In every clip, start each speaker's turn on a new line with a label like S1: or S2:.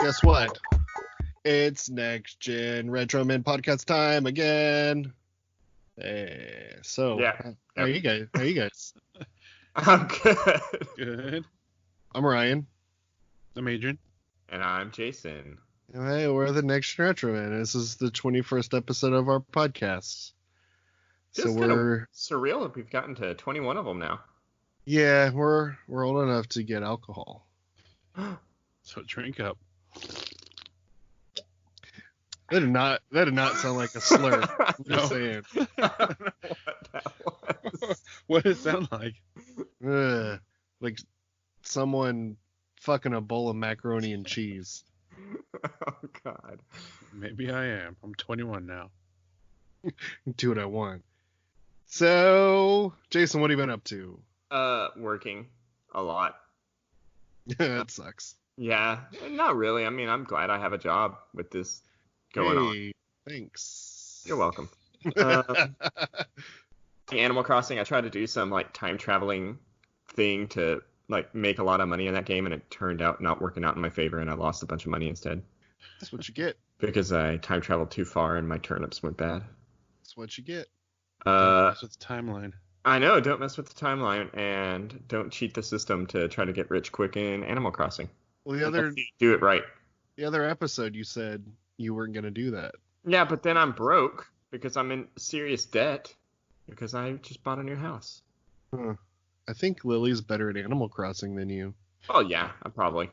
S1: guess what? It's Next Gen Retro Men podcast time again. Hey, so,
S2: Yeah.
S1: how you guys? How you guys?
S2: I'm good.
S3: Good.
S1: I'm Ryan.
S3: I'm Adrian.
S2: And I'm Jason.
S1: Hey, we're the Next Gen Retro Men. This is the 21st episode of our podcast.
S2: Feels kind of surreal that we've gotten to 21 of them now.
S1: Yeah, we're old enough to get alcohol.
S3: So drink up.
S1: That did not sound like a slur. I'm just saying.
S2: I don't know what that was.
S3: What does it sound like?
S1: Like someone fucking a bowl of macaroni and cheese.
S2: Oh, God.
S3: Maybe I am. I'm 21 now.
S1: Do what I want. So, Jason, what have you been up to?
S2: Working a lot.
S1: That sucks.
S2: Yeah, not really. I mean, I'm glad I have a job with this going on.
S1: Thanks.
S2: You're welcome. Animal Crossing, I tried to do some like time traveling thing to like make a lot of money in that game, and it turned out not working out in my favor, and I lost a bunch of money instead.
S1: That's what you get.
S2: Because I time traveled too far and my turnips went bad.
S1: That's what you get.
S3: That's the timeline.
S2: I know, don't mess with the timeline, and don't cheat the system to try to get rich quick in Animal Crossing.
S1: Well,
S2: do it right.
S1: The other episode you said you weren't gonna do that.
S2: Yeah, but then I'm broke because I'm in serious debt because I just bought a new house.
S1: Huh. I think Lily's better at Animal Crossing than you.
S2: Oh yeah, I'm probably.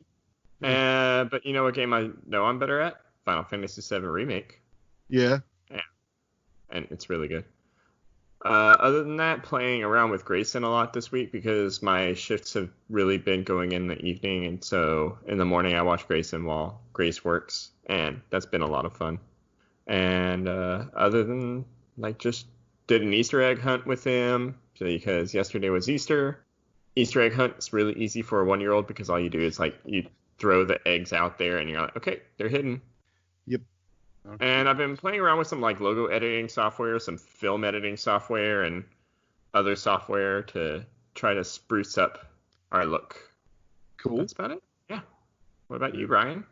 S2: But you know what game I know I'm better at? Final Fantasy VII Remake.
S1: Yeah.
S2: Yeah. And it's really good. Other than that, playing around with Grayson a lot this week because my shifts have really been going in the evening, and so in the morning I watch Grayson while Grace works, and that's been a lot of fun. And other than like just did an Easter egg hunt with him because yesterday was Easter. Easter egg hunt is really easy for a 1-year-old because all you do is like you throw the eggs out there and you're like, okay, they're hidden.
S1: Yep.
S3: Okay.
S2: And I've been playing around with some like logo editing software, some film editing software, and other software to try to spruce up our look.
S1: Cool.
S2: That's about it. Yeah. What about you, Brian?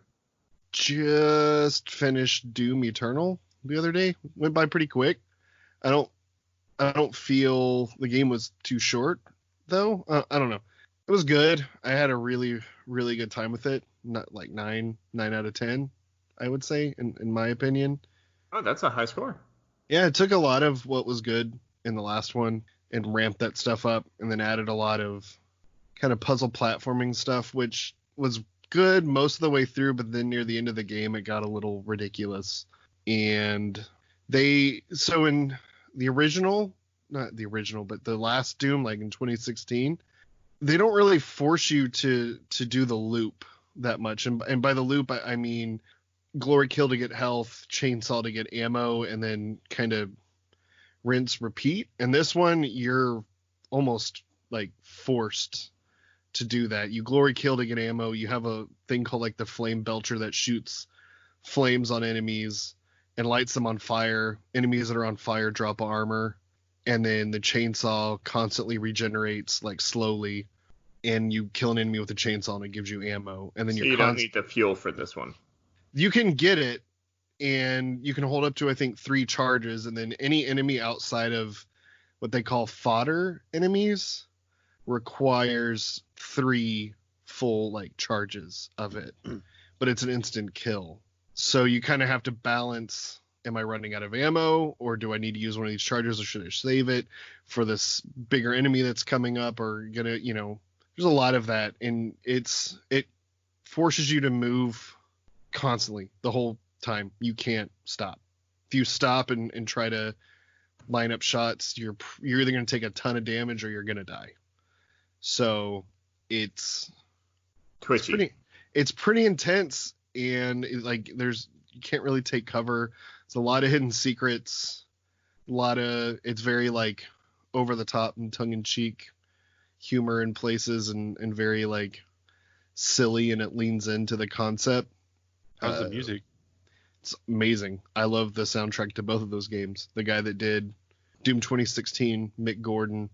S1: Just finished Doom Eternal the other day. Went by pretty quick. I don't feel the game was too short though. I don't know. It was good. I had a really, really good time with it. Not like 9 out of 10, I would say, in my opinion.
S2: Oh, that's a high score.
S1: Yeah, it took a lot of what was good in the last one and ramped that stuff up, and then added a lot of kind of puzzle platforming stuff, which was good most of the way through, but then near the end of the game, it got a little ridiculous. And so in the original, not the original, but the last Doom, like in 2016, they don't really force you to do the loop that much. And by the loop, I mean glory kill to get health, chainsaw to get ammo, and then kind of rinse, repeat. And this one, you're almost like forced to do that. You glory kill to get ammo. You have a thing called like the flame belcher that shoots flames on enemies and lights them on fire. Enemies that are on fire drop armor. And then the chainsaw constantly regenerates like slowly. And you kill an enemy with a chainsaw and it gives you ammo. And then
S2: so you don't need the fuel for this one.
S1: You can get it, and you can hold up to, I think, 3 charges, and then any enemy outside of what they call fodder enemies requires 3 full, like, charges of it. But it's an instant kill. So you kind of have to balance, am I running out of ammo, or do I need to use one of these charges, or should I save it for this bigger enemy that's coming up, or gonna, there's a lot of that, and it forces you to move constantly the whole time. You can't stop. If you stop and try to line up shots, you're either going to take a ton of damage or you're going to die. So it's
S2: twitchy.
S1: It's pretty intense, and you can't really take cover. There's a lot of hidden secrets. It's very like over the top and tongue in cheek humor in places, and very like silly, and it leans into the concept.
S3: How's the music?
S1: It's amazing. I love the soundtrack to both of those games. The guy that did Doom 2016, Mick Gordon,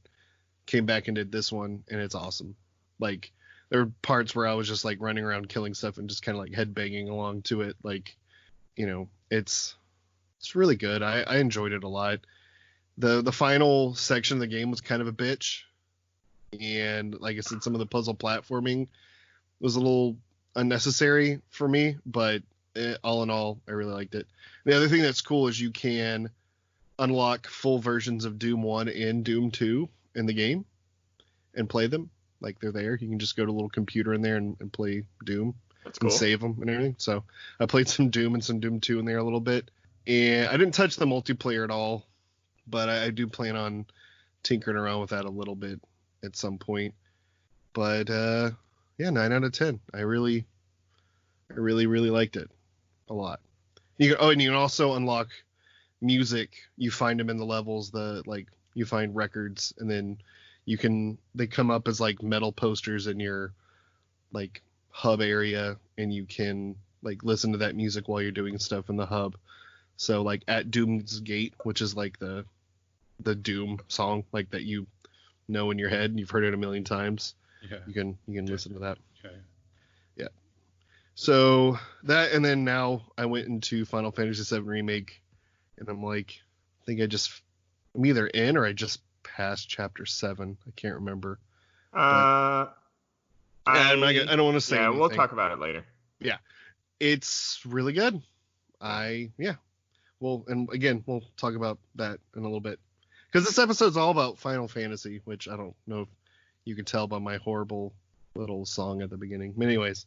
S1: came back and did this one, and it's awesome. Like, there were parts where I was just like running around killing stuff and just kind of like headbanging along to it. Like, it's really good. I enjoyed it a lot. The final section of the game was kind of a bitch, and like I said, some of the puzzle platforming was a little unnecessary for me, but all in all, I really liked it. The other thing that's cool is you can unlock full versions of Doom 1 and Doom 2 in the game and play them. Like, they're there. You can just go to a little computer in there and play Doom.
S2: That's cool.
S1: And save them and everything. So I played some Doom and some Doom 2 in there a little bit. And I didn't touch the multiplayer at all, but I do plan on tinkering around with that a little bit at some point. But yeah, 9 out of 10. I really liked it a lot. And you can also unlock music. You find them in the levels. You find records, and then they come up as like metal posters in your like hub area, and you can like listen to that music while you're doing stuff in the hub. So like at Doom's Gate, which is like the Doom song like that in your head, you've heard it a million times.
S3: Yeah.
S1: You can listen to that.
S3: Okay.
S1: Yeah. So that, and then now I went into Final Fantasy VII Remake, and I'm like, I think I'm either in or I just passed chapter 7. I can't remember.
S2: I
S1: don't want to say anything.
S2: We'll talk about it later.
S1: Yeah. It's really good. Well, and again, we'll talk about that in a little bit. Because this episode's all about Final Fantasy, which I don't know if you can tell by my horrible little song at the beginning. But anyways,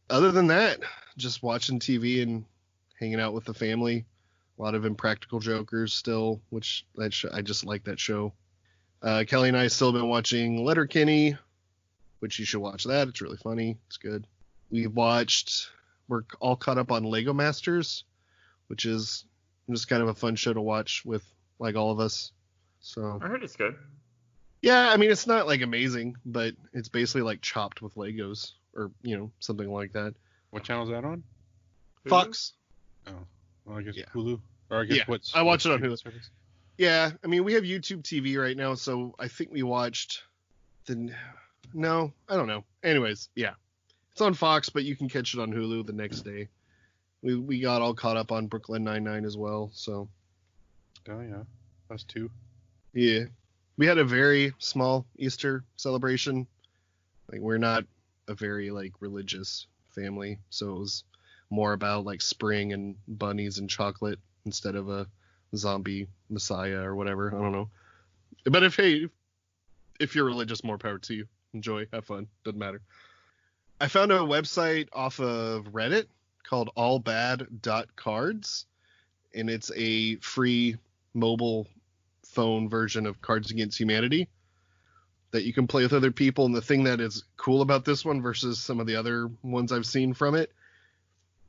S1: other than that, just watching TV and hanging out with the family. A lot of Impractical Jokers still, which I just like that show. Kelly and I still been watching Letterkenny, which you should watch that. It's really funny. It's good. We're all caught up on Lego Masters, which is just kind of a fun show to watch with like all of us. So
S2: I heard it's good.
S1: Yeah, I mean, it's not like amazing, but it's basically like Chopped with Legos or, something like that.
S3: What channel is that on?
S2: Hulu?
S1: Fox.
S3: Oh, well, I guess
S1: Yeah.
S3: Hulu. Or I guess
S1: Yeah, I watch it on Hulu.
S3: Service?
S1: Yeah, I mean, we have YouTube TV right now, so I think we watched no, I don't know. Anyways, yeah. It's on Fox, but you can catch it on Hulu the next day. We got all caught up on Brooklyn Nine-Nine as well, so.
S3: Oh, yeah. That's 2.
S1: Yeah. We had a very small Easter celebration. Like, we're not a very, like, religious family, so it was more about, like, spring and bunnies and chocolate instead of a zombie messiah or whatever. I don't know. But if you're religious, more power to you. Enjoy. Have fun. Doesn't matter. I found a website off of Reddit called allbad.cards, and it's a free mobile phone version of Cards Against Humanity that you can play with other people. And the thing that is cool about this one versus some of the other ones I've seen from it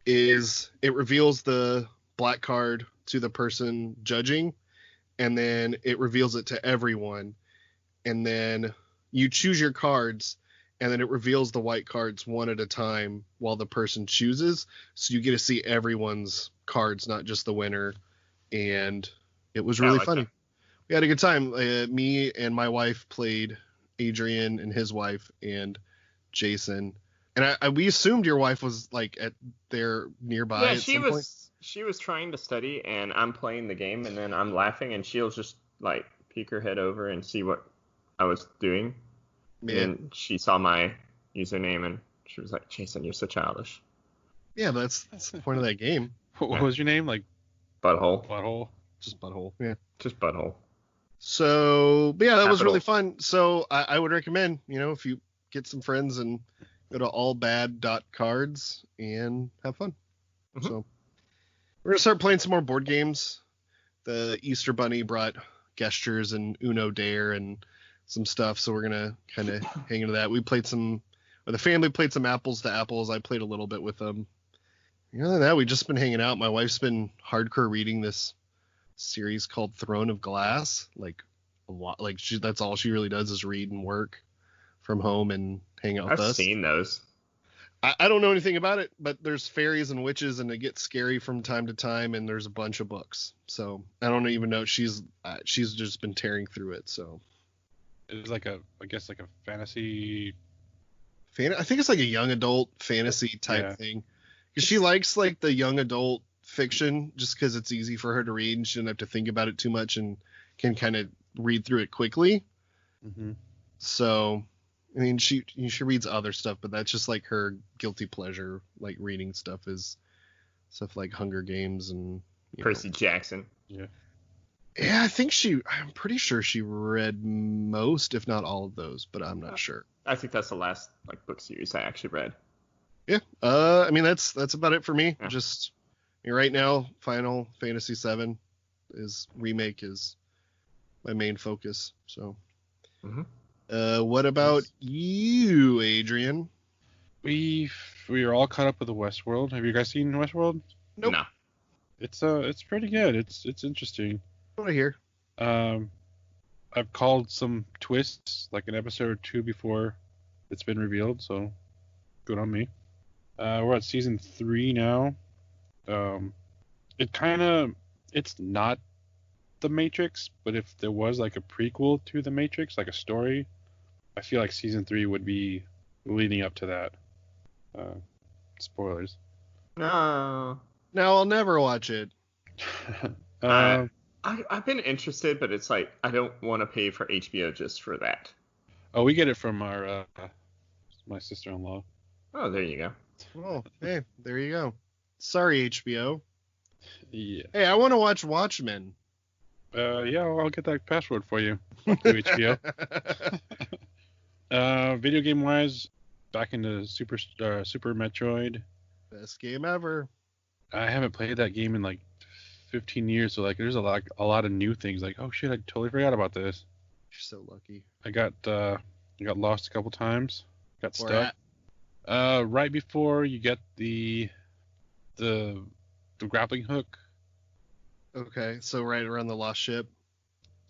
S1: is it reveals the black card to the person judging, and then it reveals it to everyone, and then you choose your cards, and then it reveals the white cards one at a time while the person chooses. So you get to see everyone's cards, not just the winner. And it was really funny.
S2: That.
S1: We had a good time. Me and my wife played Adrian and his wife and Jason. And we assumed your wife was like at there nearby.
S2: Yeah,
S1: at some point.
S2: She was trying to study, and I'm playing the game, and then I'm laughing, and she'll just like peek her head over and see what I was doing.
S1: Yeah.
S2: And she saw my username, and she was like, "Jason, you're so childish."
S1: Yeah, that's the point of that game.
S3: What was your name? Like
S2: Butthole.
S3: Butthole?
S1: Just Butthole. Yeah.
S2: Just Butthole.
S1: So, but yeah, that was
S2: Capital.
S1: really fun. So I would recommend, if you get some friends and go to allbad.cards and have fun.
S2: Mhm.
S1: So we're going to start playing some more board games. The Easter Bunny brought Gestures and Uno Dare and some stuff. So we're going to kind of hang into that. The family played some Apples to Apples. I played a little bit with them. Other than that, we've just been hanging out. My wife's been hardcore reading this series called Throne of Glass. Like a lot, like that's all she really does is read and work from home and hang out with us.
S2: I've seen those.
S1: I don't know anything about it, but there's fairies and witches, and it gets scary from time to time, and there's a bunch of books. So I don't even know. She's just been tearing through it. So
S3: It's like a fantasy
S1: I think it's like a young adult fantasy type
S3: Yeah.
S1: thing. Because she likes like the young adult fiction just because it's easy for her to read and she doesn't have to think about it too much and can kind of read through it quickly.
S3: Mm-hmm.
S1: So, I mean, she reads other stuff, but that's just like her guilty pleasure, like reading stuff is stuff like Hunger Games and
S2: Percy Jackson.
S3: Yeah.
S1: Yeah, I'm pretty sure she read most, if not all of those, but I'm not sure.
S2: I think that's the last like book series I actually read.
S1: Yeah. I mean, that's about it for me.
S2: Yeah.
S1: Just right now, Final Fantasy VII remake is my main focus. So, what about you, Adrian?
S3: We are all caught up with the Westworld. Have you guys seen Westworld?
S1: Nope.
S2: No.
S3: It's pretty good. It's interesting.
S1: What I hear?
S3: I've called some twists, like an episode or two before it's been revealed, so good on me. We're at season 3 now. It's not The Matrix, but if there was like a prequel to The Matrix, like a story, I feel like season 3 would be leading up to that. Spoilers.
S2: No.
S1: No, I'll never watch it.
S2: I've been interested, but it's like I don't want to pay for HBO just for that.
S3: Oh, we get it from my sister-in-law.
S2: Oh, there you go.
S1: Oh, hey, there you go. Sorry, HBO.
S3: Yeah.
S1: Hey, I want to watch Watchmen.
S3: Yeah, I'll get that password for you. Fuck you, HBO. Video game wise, back into Super Metroid.
S1: Best game ever.
S3: I haven't played that game in like 15 years, so like there's a lot of new things. Like, oh shit, I totally forgot about this.
S1: You're so lucky.
S3: I got lost a couple times. Got
S1: Where
S3: stuck. Right before you get the grappling hook.
S1: Okay, so right around the lost ship.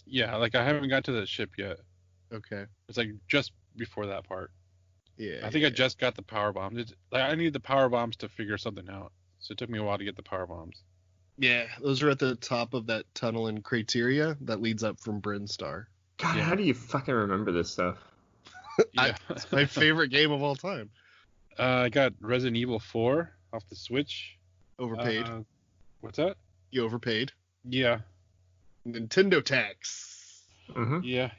S3: Yeah, like I haven't got to that ship yet.
S1: Okay.
S3: It's like just before that part.
S1: Yeah.
S3: I think I just got the power bombs. I need the power bombs to figure something out. So it took me a while to get the power bombs.
S1: Yeah, those are at the top of that tunnel in Crateria that leads up from Brinstar.
S2: God,
S3: Yeah.
S2: how do you fucking remember this stuff?
S3: Yeah.
S1: It's my favorite game of all time.
S3: I got Resident Evil 4 off the Switch.
S1: Overpaid.
S3: What's that?
S1: You overpaid.
S3: Yeah.
S1: Nintendo tax.
S2: Mm-hmm.
S3: Yeah.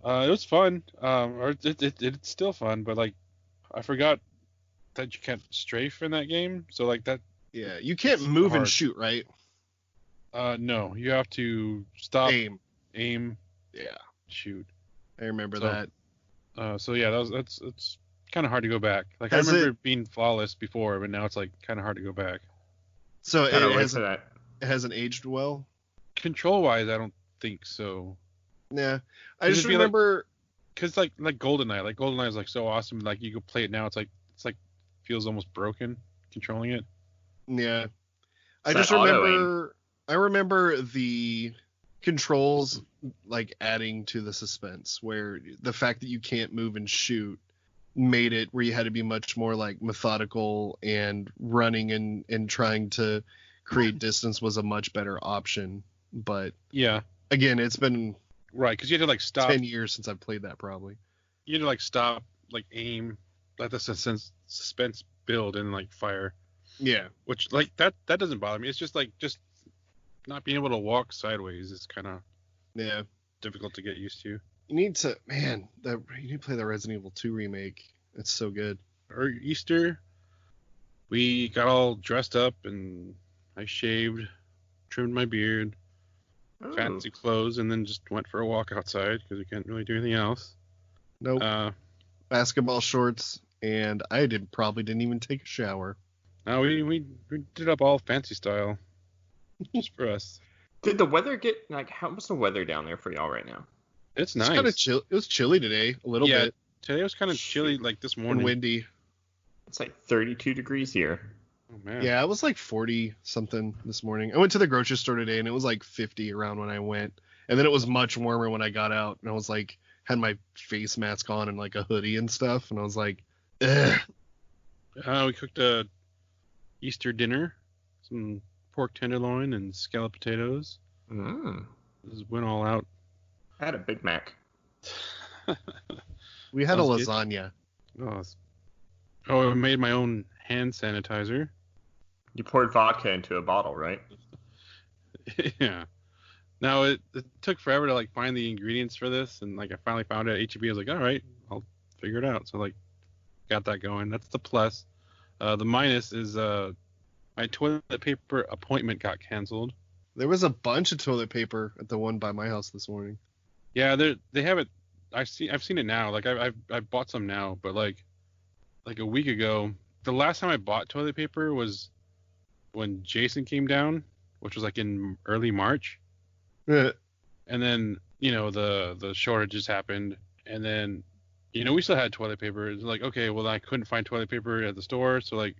S3: It was fun. It's still fun, but like I forgot that you can't strafe in that game. So like that.
S1: Yeah, you can't move and
S3: hard.
S1: shoot, right?
S3: No, you have to stop,
S1: Aim.
S3: yeah, shoot.
S1: I remember
S3: So,
S1: that.
S3: So yeah, it's kind of hard to go back. Like
S1: Has
S3: I remember
S1: it-
S3: it being flawless before, but now it's like kind of hard to go back.
S1: So
S2: Gotta wait for
S1: it
S2: that.
S1: hasn't aged well.
S3: Control wise, I don't think so.
S1: Yeah, I
S3: It'd
S1: just
S3: be like-
S1: remember.
S3: Cause like GoldenEye is like so awesome. Like you could play it now, it's like feels almost broken controlling it.
S1: Yeah, I
S2: It's
S1: just
S2: that auto
S1: remember. I remember the controls like adding to the suspense, where the fact that you can't move and shoot made it where you had to be much more like methodical, and running and trying to create distance was a much better option. But
S3: Yeah,
S1: again, it's been
S3: right. Cause you had to like stop.
S1: 10 years since I've played that probably.
S3: You had to like stop, like aim, let the suspense build and like fire.
S1: Yeah.
S3: Which like that doesn't bother me. It's just not being able to walk sideways is kind of
S1: Yeah.
S3: difficult to get used to.
S1: You need to you need to play the Resident Evil 2 remake. It's so good.
S3: Or Easter, we got all dressed up and I shaved, trimmed my beard,
S2: Oh.
S3: fancy clothes, and then just went for a walk outside because we can't really do anything else.
S1: Nope. Basketball shorts, and I probably didn't even take a shower.
S3: No, we did up all fancy style, just for us.
S2: Did the weather get like? How's the weather down there for y'all right now?
S3: It's
S1: It's
S3: nice.
S1: kind of chill. It was chilly today, a little
S3: Yeah,
S1: bit,
S3: Today was kind of chilly, like this
S1: and
S3: morning.
S1: windy.
S2: It's like 32 degrees here.
S3: Oh man.
S1: Yeah, it was like 40 something this morning. I went to the grocery store today, and it was like 50 around when I went, and then it was much warmer when I got out, and I was like had my face mask on and like a hoodie and stuff, and I was like, ugh.
S3: We cooked a Easter dinner, some pork tenderloin and scalloped potatoes.
S2: Mm.
S3: Just went all out.
S2: I had a Big Mac.
S1: We had a
S3: Sounds good.
S1: lasagna.
S3: Oh, Oh, I made my own hand sanitizer.
S2: You poured vodka into a bottle, right?
S3: Yeah. Now it took forever to like find the ingredients for this, and like I finally found it at HEB. I was like, all right, I'll figure it out. So like, got that going. That's the plus. The minus is my toilet paper appointment got canceled.
S1: There was a bunch of toilet paper at the one by my house this morning.
S3: Yeah, they have it. I've seen it now. Like I've bought some now, but like a week ago, the last time I bought toilet paper was when Jason came down, which was like in early March.
S1: Yeah.
S3: And then, the shortages happened, and then, we still had toilet paper. It's like, okay, well, I couldn't find toilet paper at the store, so like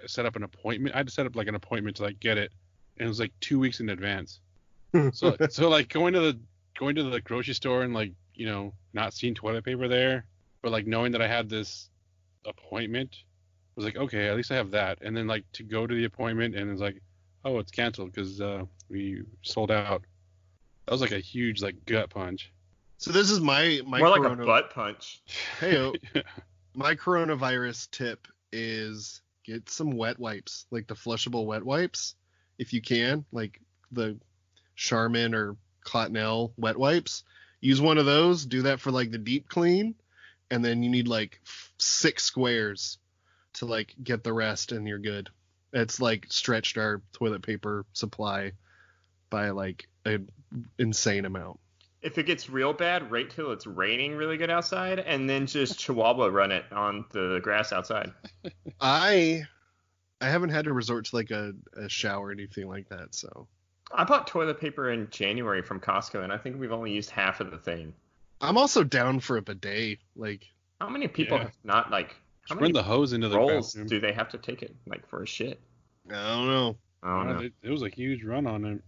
S3: I set up an appointment. I had to set up like an appointment to like get it, and it was like 2 weeks in advance. So like going to the grocery store and like, not seeing toilet paper there, but like knowing that I had this appointment was like, okay, at least I have that. And then like to go to the appointment and it's like, oh, it's canceled because we sold out. That was like a huge like gut punch.
S1: So this is my
S2: More like a butt punch.
S1: Hey, my coronavirus tip is get some wet wipes, like the flushable wet wipes, if you can, like the Charmin or Cottonelle wet wipes. Use one of those. Do that for like the deep clean, and then you need like 6 squares to like get the rest, and you're good. It's like stretched our toilet paper supply by like an insane amount.
S2: If it gets real bad, wait till it's raining really good outside, and then just Chihuahua run it on the grass outside.
S1: I haven't had to resort to like a shower or anything like that, so.
S2: I bought toilet paper in January from Costco, and I think we've only used half of the thing.
S1: I'm also down for a bidet. Like,
S2: how many people have not like? How many
S3: run the hose into the
S2: rolls
S3: bathroom.
S2: do they have to take it like for a shit?
S1: I don't know.
S2: I don't know.
S3: It was a huge run on it.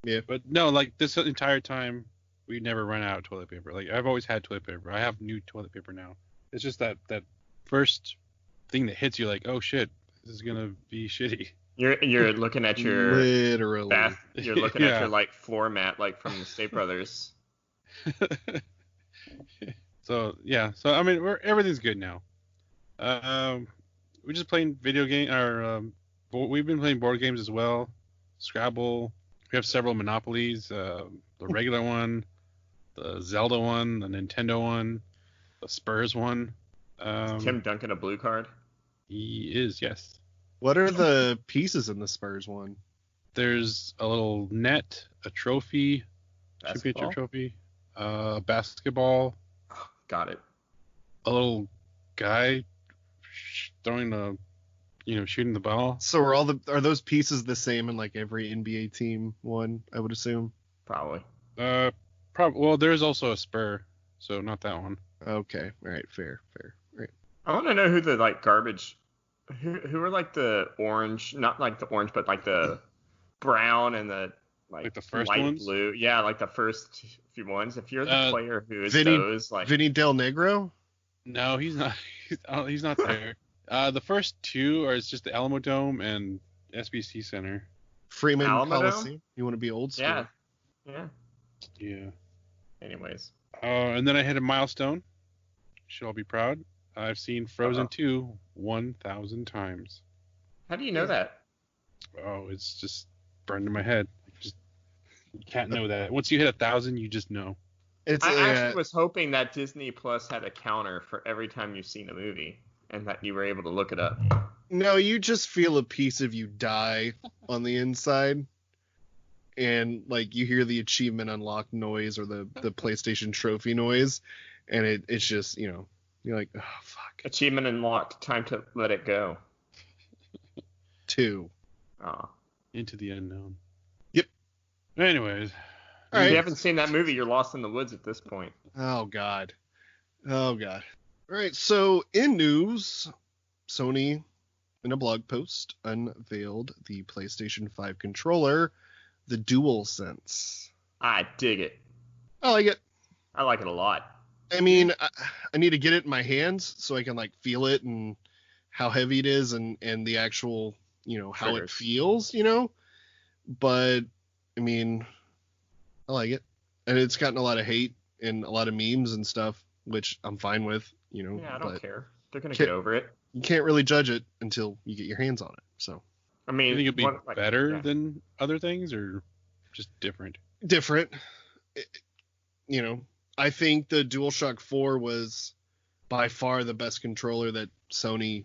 S1: Yeah.
S3: But no, like this entire time, we never run out of toilet paper. Like I've always had toilet paper. I have new toilet paper now. It's just that first thing that hits you, like, oh shit, this is gonna be shitty.
S2: You're looking at your
S1: literally
S2: bath. You're looking at
S3: Yeah.
S2: your like floor mat, like from the State Brothers.
S3: So yeah, so I mean, everything's good now. We're just playing video game, or we've been playing board games as well. Scrabble. We have several Monopolies. The regular one, the Zelda one, the Nintendo one, the Spurs one.
S2: Tim Duncan a blue card.
S3: He is, yes.
S1: What are the pieces in the Spurs one?
S3: There's a little net, a trophy, championship
S2: Basketball?
S3: trophy, basketball,
S2: Got it.
S3: a little guy throwing shooting the ball.
S1: So are those pieces the same in like every NBA team one? I would assume.
S2: Probably.
S3: Well, there's also a Spur, so not that one.
S1: Okay, all right, fair, right.
S2: I want to know who the like garbage. Who are like the orange, not like the orange, but like the brown and the
S3: Like the first
S2: light
S3: ones?
S2: blue. Yeah, like the first few ones. If you're the player who is
S1: Vinny-
S2: those, like
S1: Vinny Del Negro.
S3: No, he's not. He's not there. The first two are just the Alamo Dome and SBC Center.
S1: Freeman
S2: Alamo Dome?
S1: Coliseum. You want to be old school?
S2: yeah.
S3: Yeah.
S2: Anyways,
S3: And then I hit a milestone. Should all be proud. I've seen Frozen 2 1,000 times.
S2: how do you know that?
S3: Oh, it's just burned in my head. You can't know that. Once you hit 1,000, you just know.
S1: It's
S2: I actually was hoping that Disney Plus had a counter for every time you've seen a movie, and that you were able to look it up.
S1: no, you just feel a piece of you die on the inside, and like you hear the achievement unlock noise or the PlayStation trophy noise, and it's just you're like, oh fuck,
S2: Achievement unlocked. Time to let it go.
S1: 2.
S2: Oh.
S3: Into the unknown.
S1: Yep.
S3: Anyways.
S1: All
S2: If
S1: right.
S2: you haven't seen that movie, you're lost in the woods at this point.
S1: Oh god. All right, so in news, Sony in a blog post unveiled the PlayStation 5 controller, the DualSense.
S2: I dig it.
S1: I like it.
S2: I like it a lot.
S1: I mean, I need to get it in my hands so I can like feel it and how heavy it is and the actual, how it
S2: Triggers.
S1: feels, But I mean, I like it. And it's gotten a lot of hate and a lot of memes and stuff, which I'm fine with,
S2: Yeah, I don't
S1: but
S2: care. They're gonna
S1: Ca-
S2: get over it.
S1: you can't really judge it until you get your hands on it. So
S2: I
S3: Do
S2: mean,
S3: you think it'd be better
S2: yeah.
S3: than other things, or just different?
S1: different. You know, I think the DualShock 4 was by far the best controller that Sony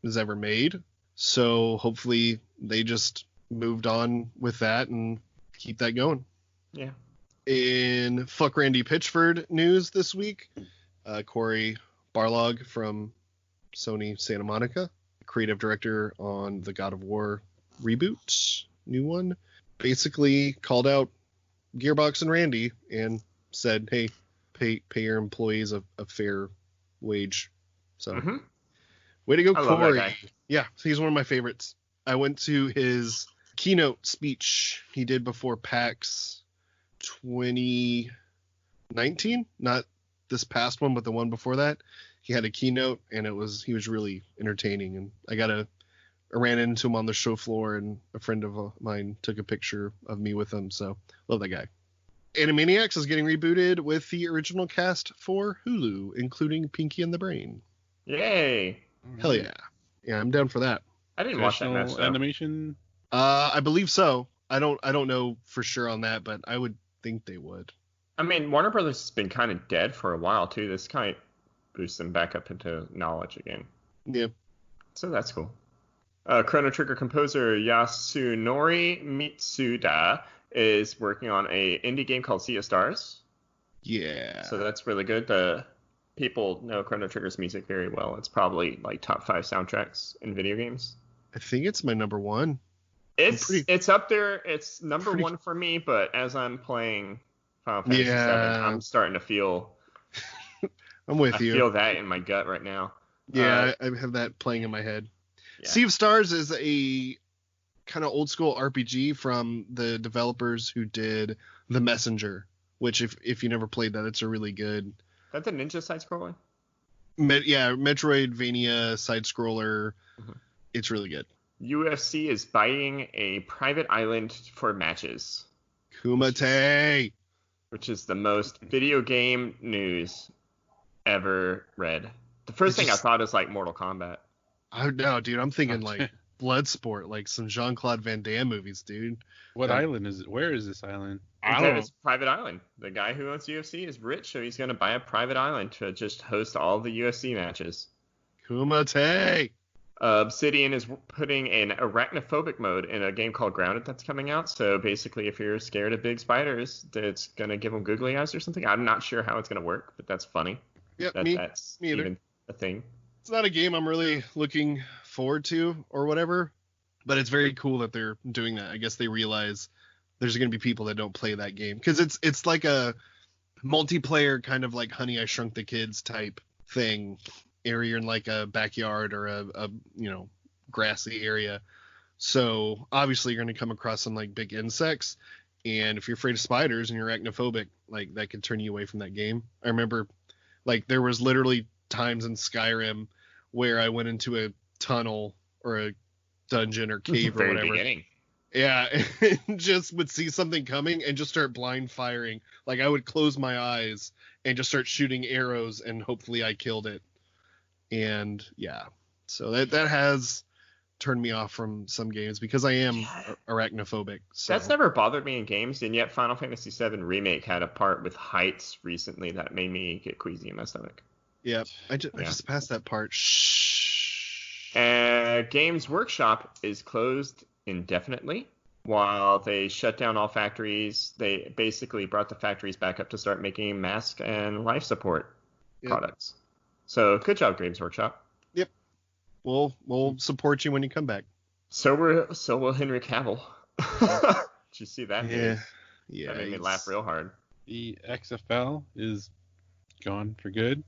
S1: has ever made. So hopefully they just moved on with that and keep that going.
S2: Yeah.
S1: In Fuck Randy Pitchford news this week, Corey Barlog from Sony Santa Monica, creative director on the God of War reboot, new one, basically called out Gearbox and Randy and said, hey, pay your employees a fair wage. So way to go,
S2: I love that
S1: Corey.
S2: guy.
S1: Yeah, he's one of my favorites. I went to his keynote speech he did before PAX 2019, not this past one, but the one before that. He had a keynote, and he was really entertaining. And I ran into him on the show floor, and a friend of mine took a picture of me with him. So love that guy. Animaniacs is getting rebooted with the original cast for Hulu, including Pinky and the Brain.
S2: Yay!
S1: Hell yeah. Yeah, I'm down for that.
S2: I didn't watch that match,
S3: Traditional
S2: though.
S3: animation.
S1: I believe so. I don't know for sure on that, but I would think they would.
S2: I mean, Warner Brothers has been kind of dead for a while, too. This kind of boosts them back up into knowledge again.
S1: Yeah.
S2: So that's cool. Chrono Trigger composer Yasunori Mitsuda is working on a indie game called Sea of Stars.
S1: Yeah.
S2: So that's really good. The people know Chrono Trigger's music very well. It's probably like top 5 soundtracks in video games.
S1: I think it's my number one.
S2: It's up there. It's number one for me, but as I'm playing Final Fantasy VII, I'm starting to feel
S1: I'm with you.
S2: I feel that in my gut right now.
S1: Yeah, I have that playing in my head.
S2: Yeah.
S1: Sea of Stars is a kind of old school RPG from the developers who did The Messenger, which if you never played that, it's a really good.
S2: That's a ninja side scroller?
S1: Metroidvania side scroller. Mm-hmm. It's really good.
S2: UFC is buying a private island for matches.
S1: Kumite!
S2: Which is the most video game news ever read. The first thing I thought is like Mortal Kombat.
S1: No, dude, I'm thinking like Bloodsport, like some Jean-Claude Van Damme movies, dude.
S3: What island is it? Where is this island?
S2: It's a private island. The guy who owns UFC is rich, so he's going to buy a private island to just host all the UFC matches.
S1: Kumite!
S2: Obsidian is putting an arachnophobic mode in a game called Grounded that's coming out. So basically, if you're scared of big spiders, it's going to give them googly eyes or something. I'm not sure how it's going to work, but that's funny.
S1: Yep,
S2: That's
S1: me either.
S2: Even a thing.
S1: It's not a game I'm really looking forward to or whatever, but it's very cool that they're doing that. I guess they realize there's going to be people that don't play that game because it's like a multiplayer kind of like Honey, I Shrunk the Kids type thing. Area in like a backyard or a grassy area. So obviously you're going to come across some like big insects, and if you're afraid of spiders and you're arachnophobic, like that could turn you away from that game. I remember like there was literally times in Skyrim where I went into a tunnel or a dungeon or cave or whatever.
S2: Beginning.
S1: Yeah, and just would see something coming and just start blind firing. Like I would close my eyes and just start shooting arrows and hopefully I killed it. And yeah, so that has turned me off from some games because I am arachnophobic. So.
S2: That's never bothered me in games, and yet Final Fantasy VII Remake had a part with heights recently that made me get queasy in my stomach.
S1: Yeah, I just passed that part. Shh.
S2: Games Workshop is closed indefinitely while they shut down all factories. They basically brought the factories back up to start making mask and life support products. So good job, Games Workshop.
S1: Yep. We'll support you when you come back.
S2: So will Henry Cavill. Did you see that?
S1: Yeah.
S2: That made me laugh real hard.
S3: The XFL is gone for good.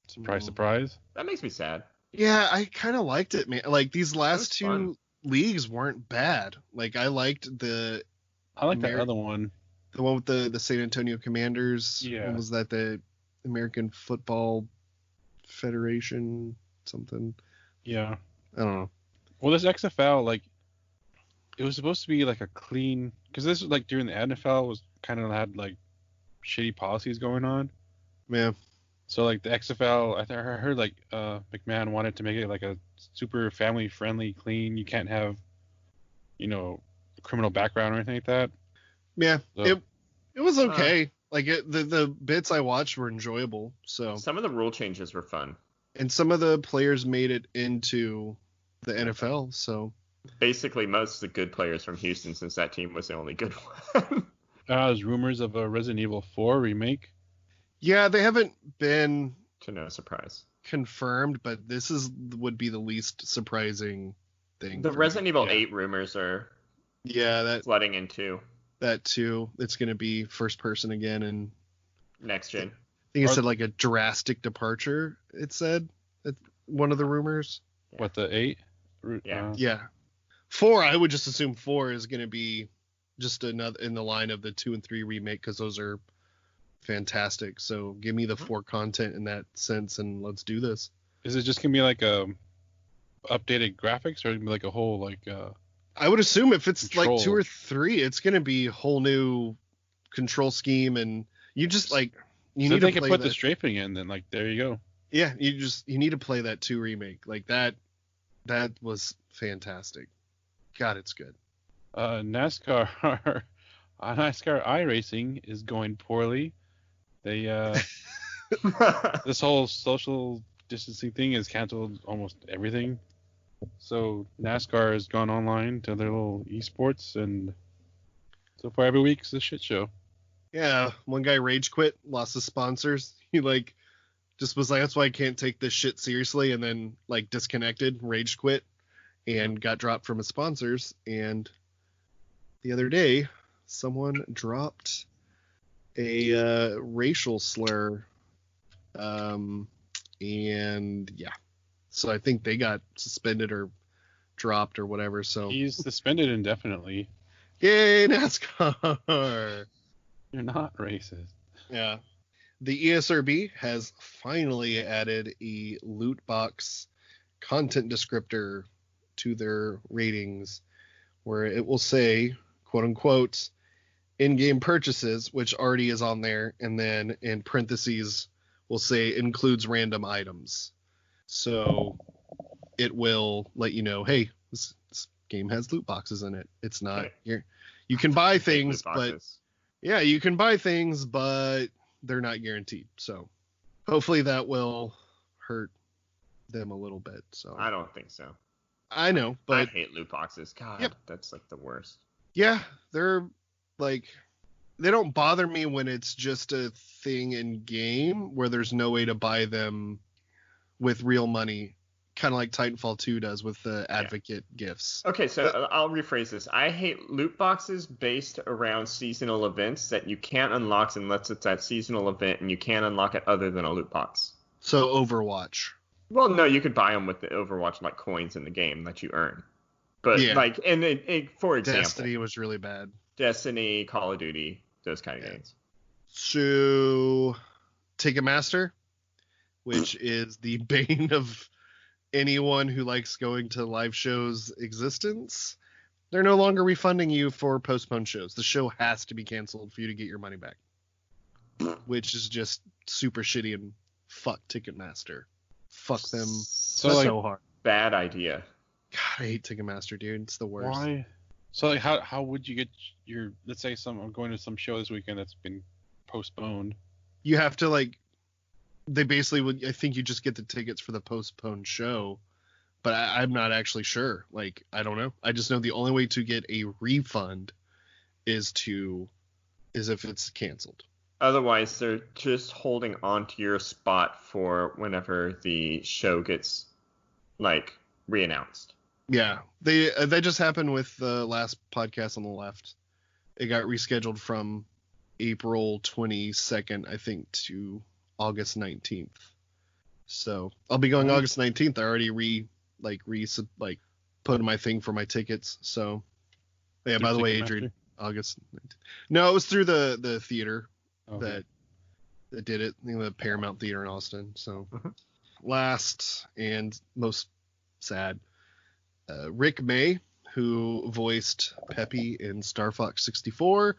S3: Surprise, surprise.
S2: That makes me sad.
S1: Yeah, I kind of liked it, man. Like these last two leagues weren't bad. Like I liked the.
S3: I like that other one.
S1: The one with the San Antonio Commanders.
S3: Yeah.
S1: What was that? The American Football Federation something.
S3: Yeah.
S1: I don't know.
S3: Well, this XFL, like, it was supposed to be like a clean, because this was like during the NFL was kind of had like shitty policies going on.
S1: Yeah.
S3: So like the XFL, I heard like McMahon wanted to make it like a super family friendly, clean. You can't have, a criminal background or anything like that.
S1: Yeah,
S3: So,
S1: it was okay. The bits I watched were enjoyable. So
S2: Some of the rule changes were fun.
S1: and some of the players made it into the NFL. So
S2: Basically, most of the good players from Houston, since that team was the only good one.
S3: there's rumors of a Resident Evil 4 remake.
S1: yeah, they haven't been
S2: To no surprise.
S1: confirmed, but this would be the least surprising thing.
S2: The
S1: for
S2: Resident
S1: me.
S2: Evil
S3: Yeah.
S2: 8 rumors are
S1: Yeah,
S2: flooding in too.
S1: that too. It's going to be first person again, and
S2: Next gen.
S1: I think it
S3: Are-
S1: said like a drastic departure. It said one of the rumors.
S2: Yeah.
S3: What, the 8?
S2: Yeah.
S1: Yeah, 4. I would just assume 4 is going to be just another in the line of the 2 and 3 remake because those are fantastic. So give me the 4 content in that sense, and let's do this.
S3: Is it just gonna be like a updated graphics, or gonna be like a whole like
S1: I would assume if it's like 2
S3: Control.
S1: or 3, it's going to be a whole new control scheme, and you just like you
S3: so
S1: need
S3: they
S1: to
S3: can
S1: play
S3: put
S1: that.
S3: the strafing in, then like there you go.
S1: Yeah, you need to play that 2 remake. Like that was fantastic. God, it's good.
S3: NASCAR NASCAR iRacing is going poorly. They this whole social distancing thing has canceled almost everything. So NASCAR has gone online to their little esports, and so far every week's a shit show.
S1: Yeah, one guy rage quit, lost his sponsors. He like just was like, that's why I can't take this shit seriously, and then like disconnected, rage quit, and got dropped from his sponsors. And the other day, someone dropped a racial slur, and yeah, so I think they got suspended or dropped or whatever. So
S3: He's suspended indefinitely.
S1: yay, NASCAR!
S3: You're not racist.
S1: Yeah. The ESRB has finally added a loot box content descriptor to their ratings where it will say, quote unquote, in-game purchases, which already is on there, and then in parentheses will say includes random items. So it will let you know, hey, this game has loot boxes in it. It's not
S2: Okay.
S1: here. You can buy things,
S2: Loot
S1: but
S2: boxes.
S1: yeah, you can buy things, but they're not guaranteed. So hopefully that will hurt them a little bit. So
S2: I don't think so.
S1: I know,
S2: I
S1: but
S2: hate loot boxes. God,
S1: Yep.
S2: that's like the worst.
S1: yeah, they're like, they don't bother me when it's just a thing in game where there's no way to buy them with real money, kind of like Titanfall 2 does with the advocate gifts.
S2: Okay, so I'll rephrase this. I hate loot boxes based around seasonal events that you can't unlock unless it's that seasonal event, and you can't unlock it other than a loot box.
S1: So Overwatch.
S2: Well, no, you could buy them with the Overwatch like coins in the game that you earn. But
S1: Yeah.
S2: like, and for example,
S1: Destiny was really bad.
S2: Destiny, Call of Duty, those kind of
S1: Yeah.
S2: games.
S1: So Ticketmaster, which is the bane of anyone who likes going to live shows' existence, they're no longer refunding you for postponed shows. The show has to be canceled for you to get your money back, which is just super shitty, and fuck Ticketmaster. Fuck them
S3: So
S1: so
S3: like,
S1: hard.
S2: Bad idea.
S1: God, I hate Ticketmaster, dude. It's the worst.
S3: why? So like, how would you get your? Let's say I'm going to some show this weekend that's been postponed.
S1: You have to like, they basically would, I think you just get the tickets for the postponed show, but I'm not actually sure. Like, I don't know. I just know the only way to get a refund is if it's canceled.
S2: Otherwise, they're just holding on to your spot for whenever the show gets like reannounced.
S1: Yeah, that just happened with the last podcast on the left. It got rescheduled from April 22nd, I think, to August 19th. So I'll be going August 19th. I already put in my thing for my tickets. So yeah, by the way, Adrian, August 19th. No, it was through the theater
S3: Okay.
S1: that did it, the Paramount Theater in Austin. So
S2: Mhm.
S1: last and most sad, Rick May, who voiced Peppy in Star Fox 64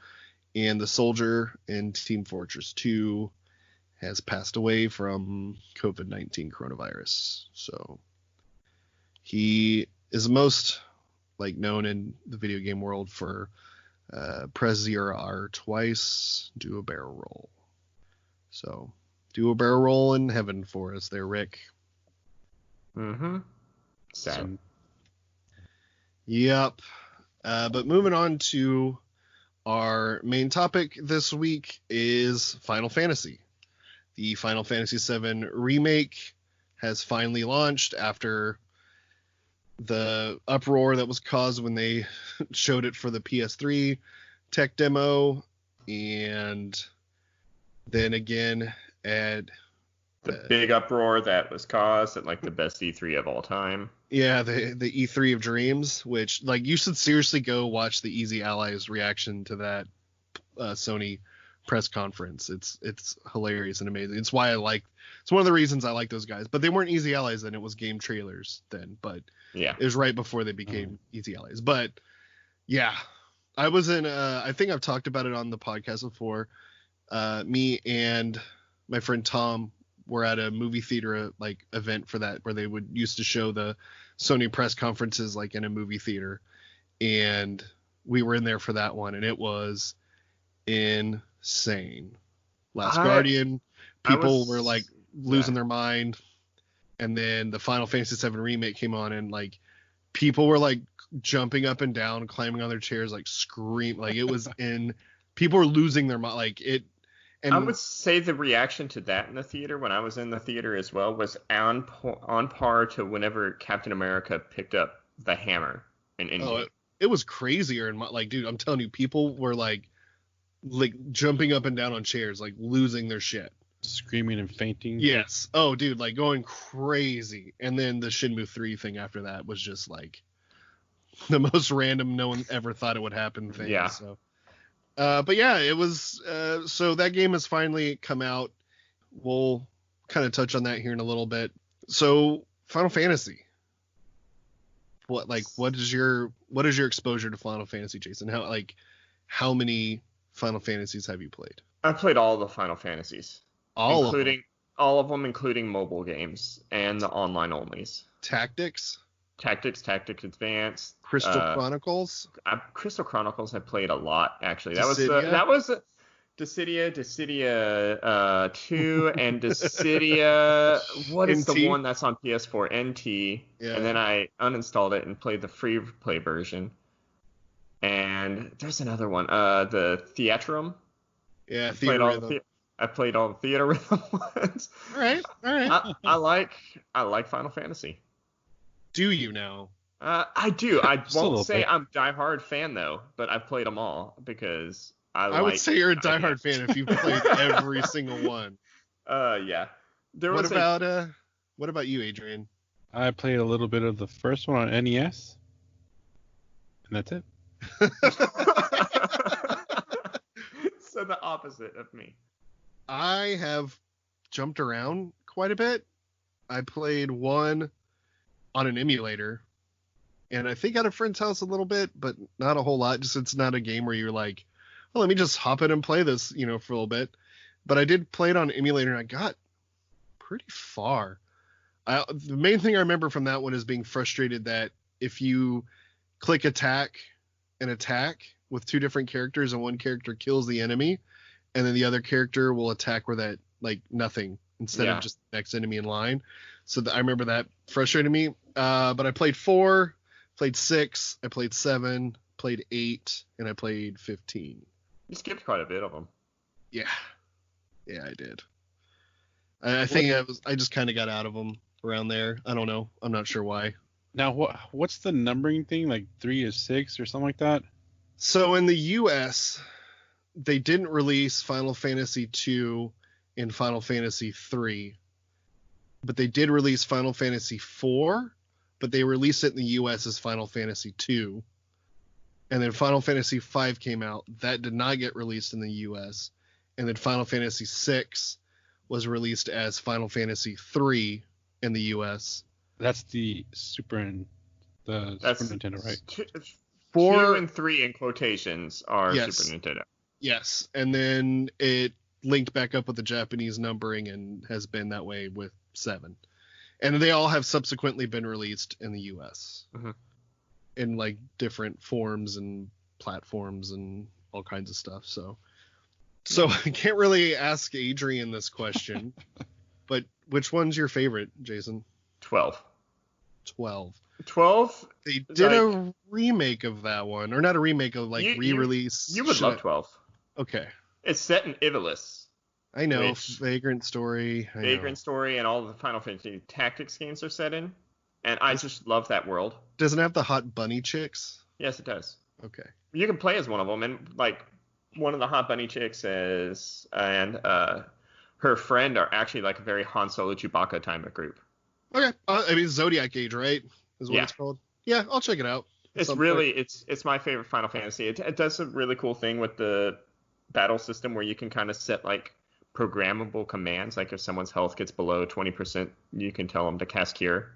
S1: and the soldier in Team Fortress 2, has passed away from COVID-19 coronavirus. So he is most known in the video game world for press zero R twice, do a barrel roll. So do a barrel roll in heaven for us there, Rick.
S2: Mm-hmm. Sad.
S1: So, yep. But moving on to our main topic this week is Final Fantasy. The Final Fantasy VII Remake has finally launched after the uproar that was caused when they showed it for the PS3 tech demo, and then again at
S2: the big uproar that was caused at the best E3 of all time.
S1: Yeah, the E3 of Dreams, which you should seriously go watch the Easy Allies reaction to that Sony press conference. It's hilarious and amazing. It's why it's one of the reasons I like those guys. But they weren't Easy Allies then, it was Game Trailers then, but
S2: yeah,
S1: it was right before they became Easy Allies. But yeah, I was in I think I've talked about it on the podcast before. Me and my friend Tom were at a movie theater event for that, where they would used to show the Sony press conferences in a movie theater, and we were in there for that one, and it was insane. Last Guardian, people were losing their mind, and then the Final Fantasy VII Remake came on, and people were jumping up and down, climbing on their chairs, scream, it was people were losing their mind, And
S2: I would say the reaction to that in the theater, when I was in the theater as well, was on par to whenever Captain America picked up the hammer in Endgame.
S1: Oh, it was crazier. And dude, I'm telling you, people were jumping up and down on chairs, losing their shit.
S3: Screaming and fainting.
S1: Yes. Oh, dude, going crazy. And then the Shenmue 3 thing after that was just the most random, no one ever thought it would happen thing.
S2: Yeah.
S1: So. But yeah, it was, so that game has finally come out. We'll kind of touch on that here in a little bit. So Final Fantasy, what is your exposure to Final Fantasy, Jason? How many Final Fantasies have you played?
S2: I played all the Final Fantasies,
S1: all
S2: of them, including mobile games and the online onlys.
S1: Tactics
S2: Advanced,
S1: Crystal Chronicles.
S2: Crystal Chronicles I played a lot, actually.
S1: Dissidia?
S2: That was Dissidia 2, and Dissidia, what is
S1: NT?
S2: the one that's on PS4? NT.
S1: Yeah.
S2: And then I uninstalled it and played the free play version. And there's another one, the Theatrhythm.
S1: Yeah,
S2: I played all the Theatrhythm ones.
S1: All right.
S2: I like Final Fantasy.
S1: Do you now?
S2: I do. I won't say
S3: bit.
S2: I'm a diehard fan though, but I've played them all because
S1: I would say you're a diehard fan if you've played every single one.
S2: Yeah.
S1: What about you, Adrian?
S3: I played a little bit of the first one on NES, and that's it.
S2: So the opposite of me.
S1: I have jumped around quite a bit. I played one on an emulator, and I think at a friend's house a little bit, but not a whole lot. Just it's not a game where you're like, oh, let me just hop in and play this, for a little bit. But I did play it on emulator, and I got pretty far. The main thing I remember from that one is being frustrated that if you click attack with two different characters and one character kills the enemy, and then the other character will attack where that nothing instead of just the next enemy in line. So I remember that frustrated me. But I played 4, played 6, I played 7, played 8, and I played 15.
S2: You skipped quite a bit of them.
S1: Yeah, I did. I think I just kind of got out of them around there. I don't know. I'm not sure why.
S3: Now, what's the numbering thing? 3 to 6 or something like that?
S1: So in the U.S., they didn't release Final Fantasy 2 and Final Fantasy 3, but they did release Final Fantasy 4, but they released it in the U.S. as Final Fantasy 2. And then Final Fantasy 5 came out. That did not get released in the U.S. And then Final Fantasy 6 was released as Final Fantasy 3 in the U.S.
S3: That's the Super Nintendo, right?
S2: 4 and 3 in quotations are
S1: Yes.
S2: Super Nintendo.
S1: Yes, and then it linked back up with the Japanese numbering and has been that way with 7. And they all have subsequently been released in the US in like different forms and platforms and all kinds of stuff. So I can't really ask Adrian this question, but which one's your favorite, Jason?
S2: 12.
S1: 12. They did a remake of that one, or not a remake of like re-release.
S2: You would love 12.
S1: Okay.
S2: It's set in Ivalice.
S1: I know. Vagrant Story.
S2: Story and all the Final Fantasy Tactics games are set in. And I just love that world.
S1: Doesn't it have the hot bunny chicks?
S2: Yes, it does.
S1: Okay.
S2: You can play as one of them, and like one of the hot bunny chicks and her friend are actually like a very Han Solo Chewbacca type of group.
S1: Okay. I mean, Zodiac Age, right? Is what it's called. Yeah, I'll check it out.
S2: It's really it's my favorite Final Fantasy. It does a really cool thing with the battle system where you can kind of set like programmable commands. Like if someone's health gets below 20%, you can tell them to cast Cure.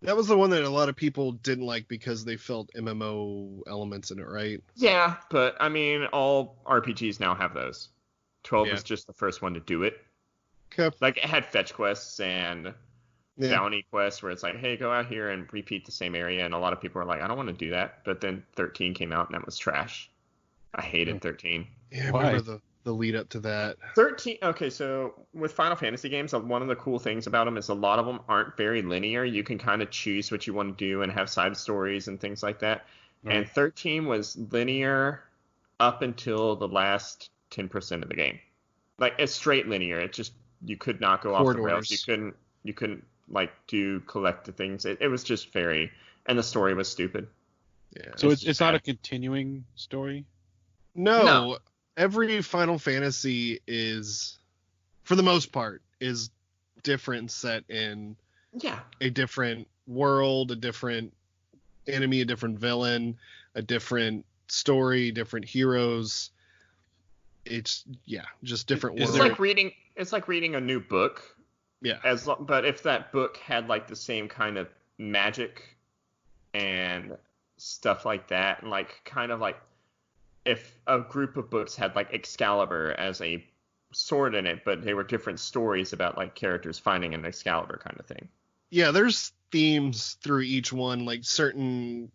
S1: That was the one that a lot of people didn't like because they felt MMO elements in it, right?
S2: Yeah, but I mean, all RPGs now have those. 12 was just the first one to do it.
S1: Okay.
S2: Like it had fetch quests and bounty quests where it's like, hey, go out here and repeat the same area. And a lot of people are like, I don't want to do that. But then 13 came out and that was trash. I hated 13.
S1: Yeah, I remember the lead up to that.
S2: 13. Okay, so with Final Fantasy games, one of the cool things about them is a lot of them aren't very linear. You can kind of choose what you want to do and have side stories and things like that. Right. And 13 was linear up until the last 10% of the game. Like it's straight linear. It just you could not go off the rails. You couldn't like do collect the things. It was just and the story was stupid.
S3: Yeah. So it's not a continuing story?
S1: No. Every Final Fantasy is, for the most part, is different, set in a different world, a different enemy, a different villain, a different story, different heroes. It's just different worlds.
S2: It's like reading a new book.
S1: Yeah.
S2: But if that book had like the same kind of magic and stuff like that, and like kind of like if a group of books had like Excalibur as a sword in it, but they were different stories about like characters finding an Excalibur kind of thing.
S1: Yeah, there's themes through each one, like certain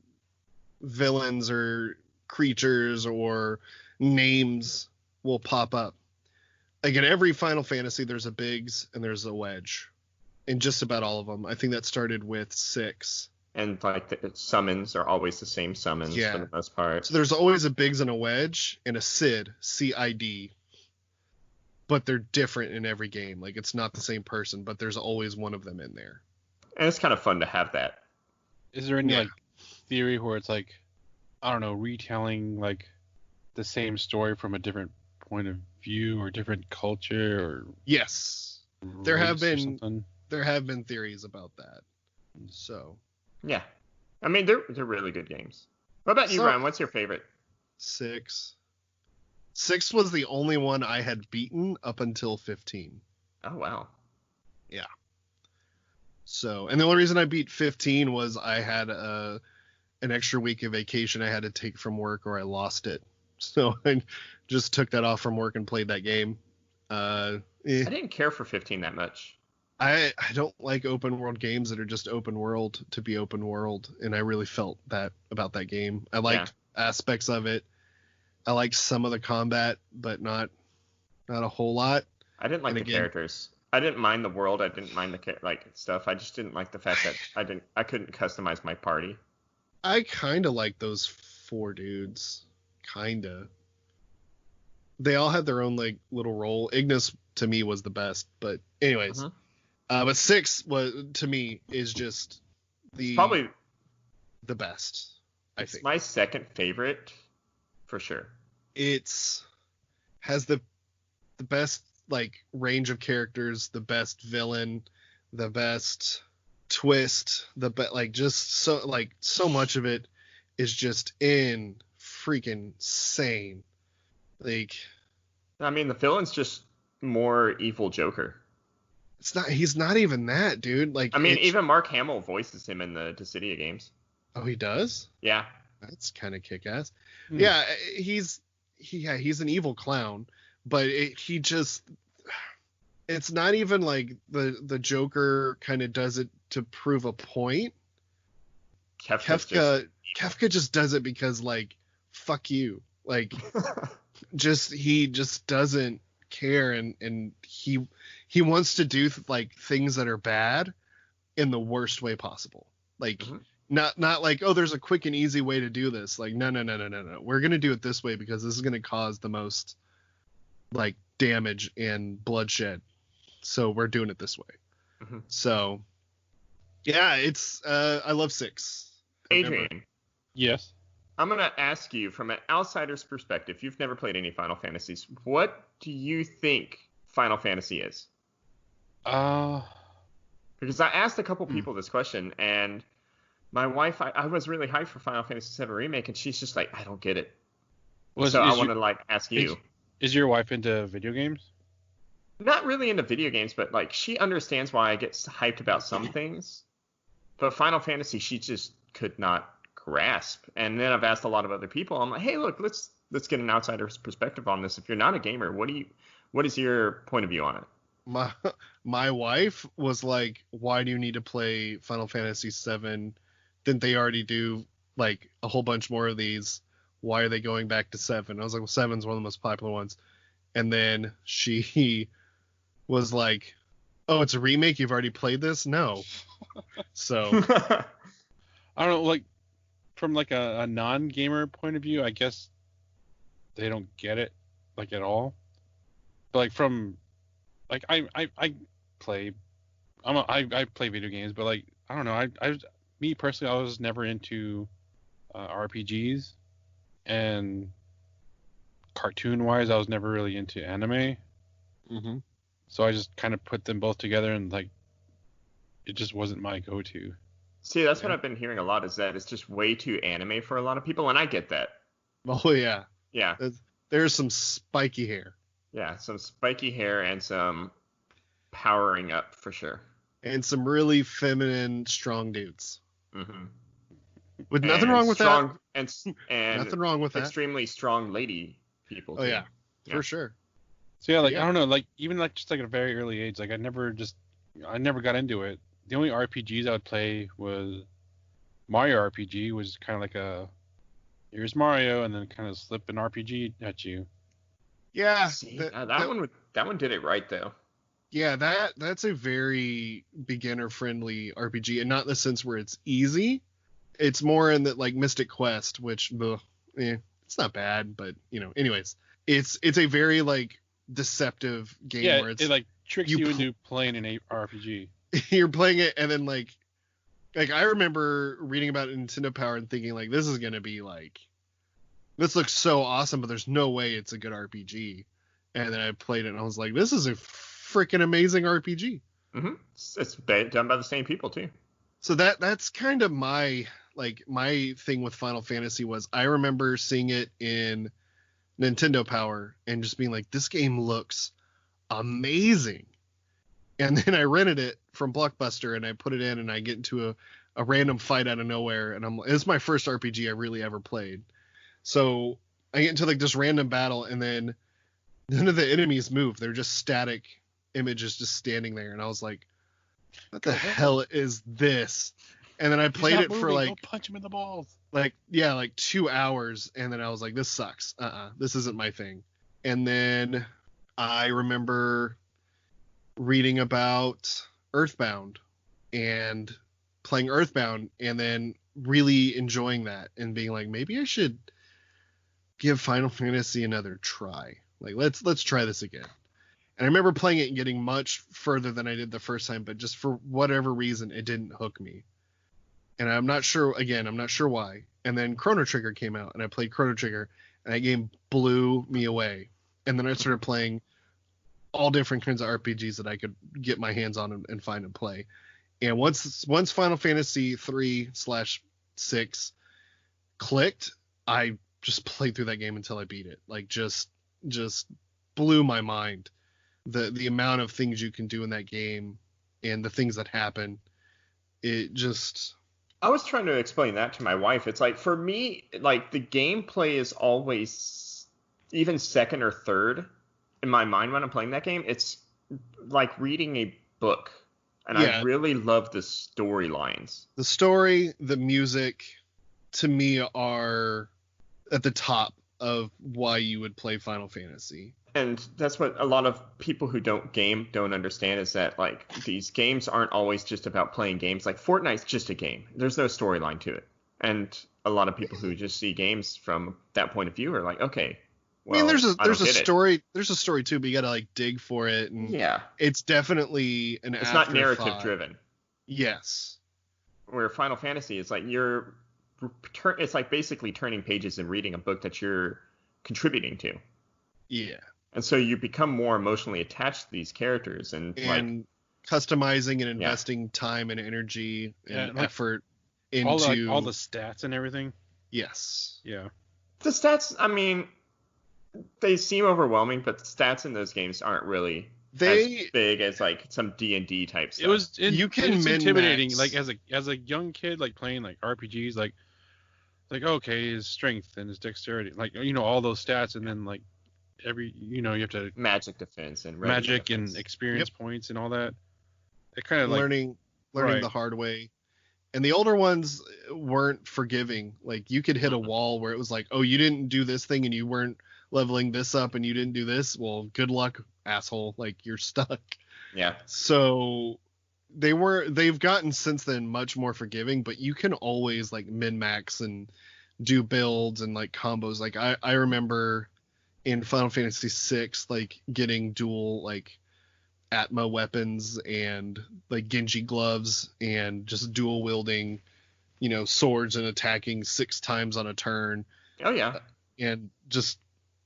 S1: villains or creatures or names will pop up. Like in every Final Fantasy, there's a Biggs and there's a Wedge. In just about all of them. I think that started with 6.
S2: And like the summons are always the same summons for the most part.
S1: So there's always a Biggs and a Wedge and a Cid, C-I-D. But they're different in every game. Like it's not the same person, but there's always one of them in there.
S2: And it's kind of fun to have that.
S3: Is there any like theory where it's like, I don't know, retelling like the same story from a different point of view or different culture or
S1: yes. There have been theories about that. So
S2: yeah. I mean, they're really good games. What about you, Ryan? What's your favorite?
S1: 6. 6 was the only one I had beaten up until 15.
S2: Oh, wow.
S1: Yeah. So, and the only reason I beat 15 was I had an extra week of vacation I had to take from work or I lost it. So I just took that off from work and played that game. I
S2: didn't care for 15 that much.
S1: I don't like open world games that are just open world to be open world, and I really felt that about that game. I liked aspects of it. I liked some of the combat, but not a whole lot.
S2: I didn't like the characters. I didn't mind the world. I didn't mind the stuff. I just didn't like the fact that I couldn't customize my party.
S1: I kind of like those 4 dudes. Kinda. They all had their own like little role. Ignis to me was the best, but anyways. But 6 was to me is just probably the best. I think
S2: my second favorite for sure.
S1: It's has the best like range of characters, the best villain, the best twist, so much of it is just freaking insane. Like,
S2: I mean, the villain's just more evil Joker.
S1: He's not even that, dude. Like,
S2: I mean, even Mark Hamill voices him in the Dissidia games.
S1: Oh, he does?
S2: Yeah.
S1: That's kind of kick-ass. Yeah, he's an evil clown, but it's not even like the Joker kind of does it to prove a point. Kefka just does it because, like, fuck you. Like, he just doesn't care, and he wants to do like things that are bad in the worst way possible. Like, not like, oh, there's a quick and easy way to do this. Like, no. We're gonna do it this way because this is gonna cause the most, like, damage and bloodshed. So we're doing it this way. So, yeah, it's I love 6.
S2: Adrian.
S3: Yes.
S2: I'm going to ask you from an outsider's perspective. You've never played any Final Fantasies. What do you think Final Fantasy is? Because I asked a couple people this question, and my wife, I was really hyped for Final Fantasy VII Remake, and she's just like, I don't get it. So I want to, like, ask you.
S3: Is your wife into video games?
S2: Not really into video games, but, like, she understands why I get hyped about some things. But Final Fantasy, she just could not grasp. And then I've asked a lot of other people. I'm like, hey, look, let's get an outsider's perspective on this. If you're not a gamer, what is your point of view on it?
S1: My wife was like, why do you need to play Final Fantasy VII? Didn't they already do, like, a whole bunch more of these? Why are they going back to 7? I was like, well, 7's one of the most popular ones. And then she was like, oh, it's a remake? You've already played this? No. So
S3: I don't know, like, from like a non-gamer point of view, I guess they don't get it, like, at all. But, like, from, like, I play video games, but, like, I don't know, me personally, I was never into RPGs, and cartoon-wise, I was never really into anime. So I just kind of put them both together, and, like, it just wasn't my go-to.
S2: See, that's what I've been hearing a lot, is that it's just way too anime for a lot of people, and I get that.
S1: Oh, yeah.
S2: Yeah.
S1: There's some spiky hair.
S2: Yeah, some spiky hair and some powering up for sure.
S1: And some really feminine, strong dudes. With
S2: And
S1: nothing wrong with that.
S2: And
S1: nothing wrong with that.
S2: Extremely strong lady people.
S1: Oh, yeah, for sure.
S3: So, yeah, like, I don't know, like, even, like, just, like, at a very early age, like, I never got into it. The only RPGs I would play was Mario RPG, which is kind of like here's Mario, and then kind of slip an RPG at you.
S1: Yeah.
S2: See, that one did it right, though.
S1: Yeah, that's a very beginner-friendly RPG, and not in the sense where it's easy. It's more in that, like, Mystic Quest, which, it's not bad, but, you know, anyways. It's a very, like, deceptive game where
S3: it, like, tricks you into playing an RPG.
S1: You're playing it, and then, like I remember reading about Nintendo Power and thinking, like, this is gonna be, like, this looks so awesome, but there's no way it's a good RPG. And then I played it, and I was like, this is a freaking amazing RPG.
S2: It's done by the same people too.
S1: So that's kind of my thing with Final Fantasy was I remember seeing it in Nintendo Power and just being like, this game looks amazing. And then I rented it from Blockbuster, and I put it in, and I get into a random fight out of nowhere, and it's my first RPG I really ever played. So I get into, like, this random battle, and then none of the enemies move. They're just static images just standing there, and I was like, what the hell is this? And then I played it for, like,
S3: don't punch him in the balls.
S1: Like, 2 hours, and then I was like, this sucks. This isn't my thing. And then I remember reading about Earthbound and playing Earthbound, and then really enjoying that and being like, maybe I should give Final Fantasy another try. Like, let's try this again. And I remember playing it and getting much further than I did the first time, but just for whatever reason, it didn't hook me. And I'm not sure why. And then Chrono Trigger came out, and I played Chrono Trigger, and that game blew me away. And then I started playing all different kinds of RPGs that I could get my hands on and find and play. And once Final Fantasy 3/6 clicked, I just played through that game until I beat it. Like, just blew my mind. The amount of things you can do in that game and the things that happen. It just...
S2: I was trying to explain that to my wife. It's like, for me, like, the gameplay is always even second or third in my mind when I'm playing that game, it's like reading a book. And
S1: Yeah.
S2: I really love the storylines.
S1: The story, the music, to me, are at the top of why you would play Final Fantasy.
S2: And that's what a lot of people who don't game don't understand, is that like these games aren't always just about playing games. Like Fortnite's just a game. There's no storyline to it. And a lot of people who just see games from that point of view are like, okay, well,
S1: I mean, there's
S2: I
S1: a
S2: don't get it.
S1: story. There's a story too, but you gotta like dig for it, and
S2: Yeah,
S1: it's definitely an.
S2: it's not narrative
S1: afterthought.
S2: driven.
S1: Yes.
S2: Where Final Fantasy is like it's like basically turning pages and reading a book that you're contributing to.
S1: Yeah.
S2: And so you become more emotionally attached to these characters and like
S1: customizing and investing time and energy and
S3: like,
S1: effort into
S3: all the stats and everything.
S1: Yes.
S3: Yeah.
S2: the stats. I mean, they seem overwhelming, but the stats in those games aren't really as big as like some D&D type stuff.
S3: It's intimidating. Like as a young kid, like playing like RPGs, like okay, his strength and his dexterity, like all those stats, and then like you have to
S2: magic defense and
S3: magic
S2: defense.
S3: and experience points and all that. It kind of like
S1: learning
S3: right.
S1: the hard way. And the older ones weren't forgiving. Like you could hit a wall where it was like, oh, you didn't do this thing and you weren't leveling this up and you didn't do this. Well, good luck, asshole. Like you're stuck.
S2: Yeah.
S1: So they've gotten since then much more forgiving, but you can always like min-max and do builds and like combos. Like I remember in Final Fantasy VI, like getting dual like Atma weapons and like Genji gloves and just dual wielding, swords and attacking 6 times on a turn.
S2: Oh yeah.
S1: And just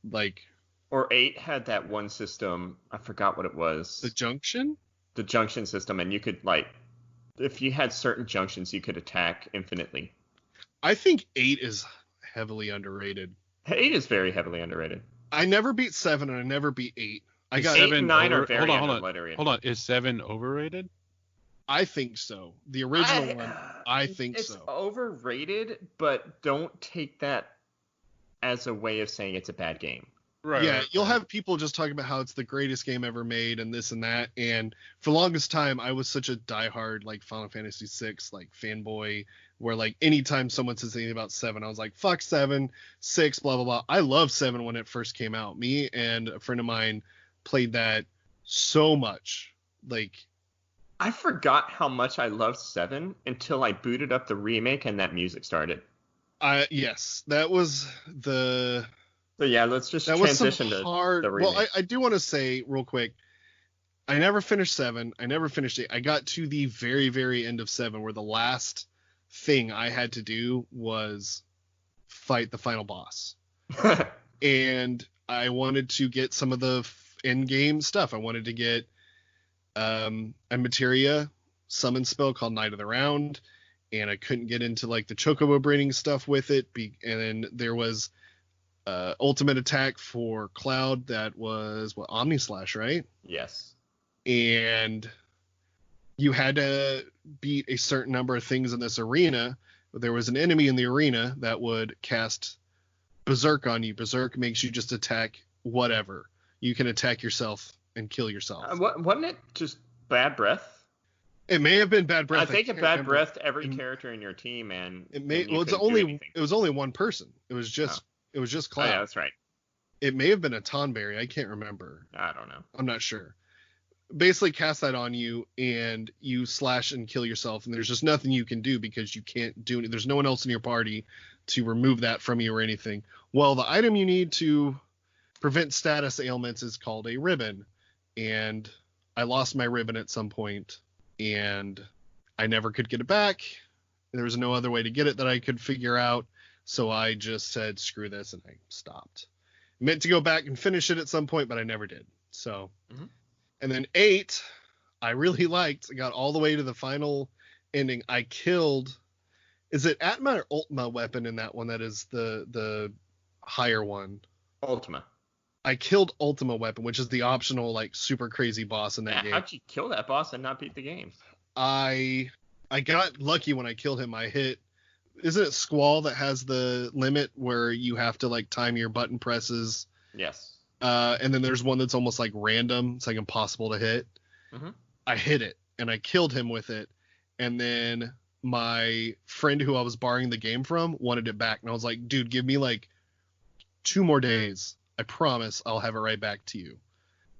S1: like.
S2: Or 8 had that one system. I forgot what it was.
S1: The junction
S2: system, and you could like, if you had certain junctions, you could attack infinitely.
S1: I think 8 is heavily underrated.
S2: 8 is very heavily underrated.
S1: I never beat 7 and I never beat 8. I got
S2: 8 and 9 are very underrated.
S3: Hold on, is 7 overrated?
S1: I think so. The original one, I think
S2: it's
S1: so.
S2: It's overrated, but don't take that as a way of saying it's a bad game.
S1: Right. Yeah, you'll have people just talking about how it's the greatest game ever made and this and that. And for the longest time, I was such a diehard like Final Fantasy VI like fanboy, where like anytime someone says anything about 7, I was like, fuck 7, 6, blah blah blah. I loved 7 when it first came out. Me and a friend of mine played that so much. Like,
S2: I forgot how much I loved 7 until I booted up the remake and that music started.
S1: Yes, that was the.
S2: So yeah, let's just transition to the remake.
S1: Well, I do want to say real quick, I never finished 7. I never finished 8. I got to the very, very end of 7, where the last thing I had to do was fight the final boss. And I wanted to get some of the in-game stuff. I wanted to get a materia summon spell called Knight of the Round, and I couldn't get into like the chocobo breeding stuff with it. And then there was ultimate attack for Cloud that was Omnislash, right?
S2: Yes.
S1: And you had to beat a certain number of things in this arena. There was an enemy in the arena that would cast Berserk on you. Berserk makes you just attack whatever. You can attack yourself and kill yourself.
S2: Wasn't it just Bad Breath?
S1: It may have been Bad Breath.
S2: I think it Bad Breath every character in your team, and
S1: it may. Well, it was only one person. It was just Cloud.
S2: Oh, yeah, that's right.
S1: It may have been a Tonberry. I can't remember.
S2: I don't know.
S1: I'm not sure. Basically, cast that on you, and you slash and kill yourself, and there's just nothing you can do because you can't do it. There's no one else in your party to remove that from you or anything. Well, the item you need to prevent status ailments is called a ribbon, and I lost my ribbon at some point, and I never could get it back. There was no other way to get it that I could figure out, so I just said screw this, and I stopped. Meant to go back and finish it at some point, but I never did. So, And then 8, I really liked. I got all the way to the final ending. I killed. Is it Atma or Ultima weapon in that one? That is the higher one.
S2: Ultima.
S1: I killed Ultima weapon, which is the optional like super crazy boss in that game.
S2: How'd you kill that boss and not beat the game?
S1: I got lucky when I killed him. I hit. Isn't it Squall that has the limit where you have to like time your button presses?
S2: Yes.
S1: And then there's one that's almost like random. It's like impossible to hit.
S2: Mm-hmm.
S1: I hit it and I killed him with it. And then my friend who I was borrowing the game from wanted it back. And I was like, dude, give me like 2 more days. I promise I'll have it right back to you.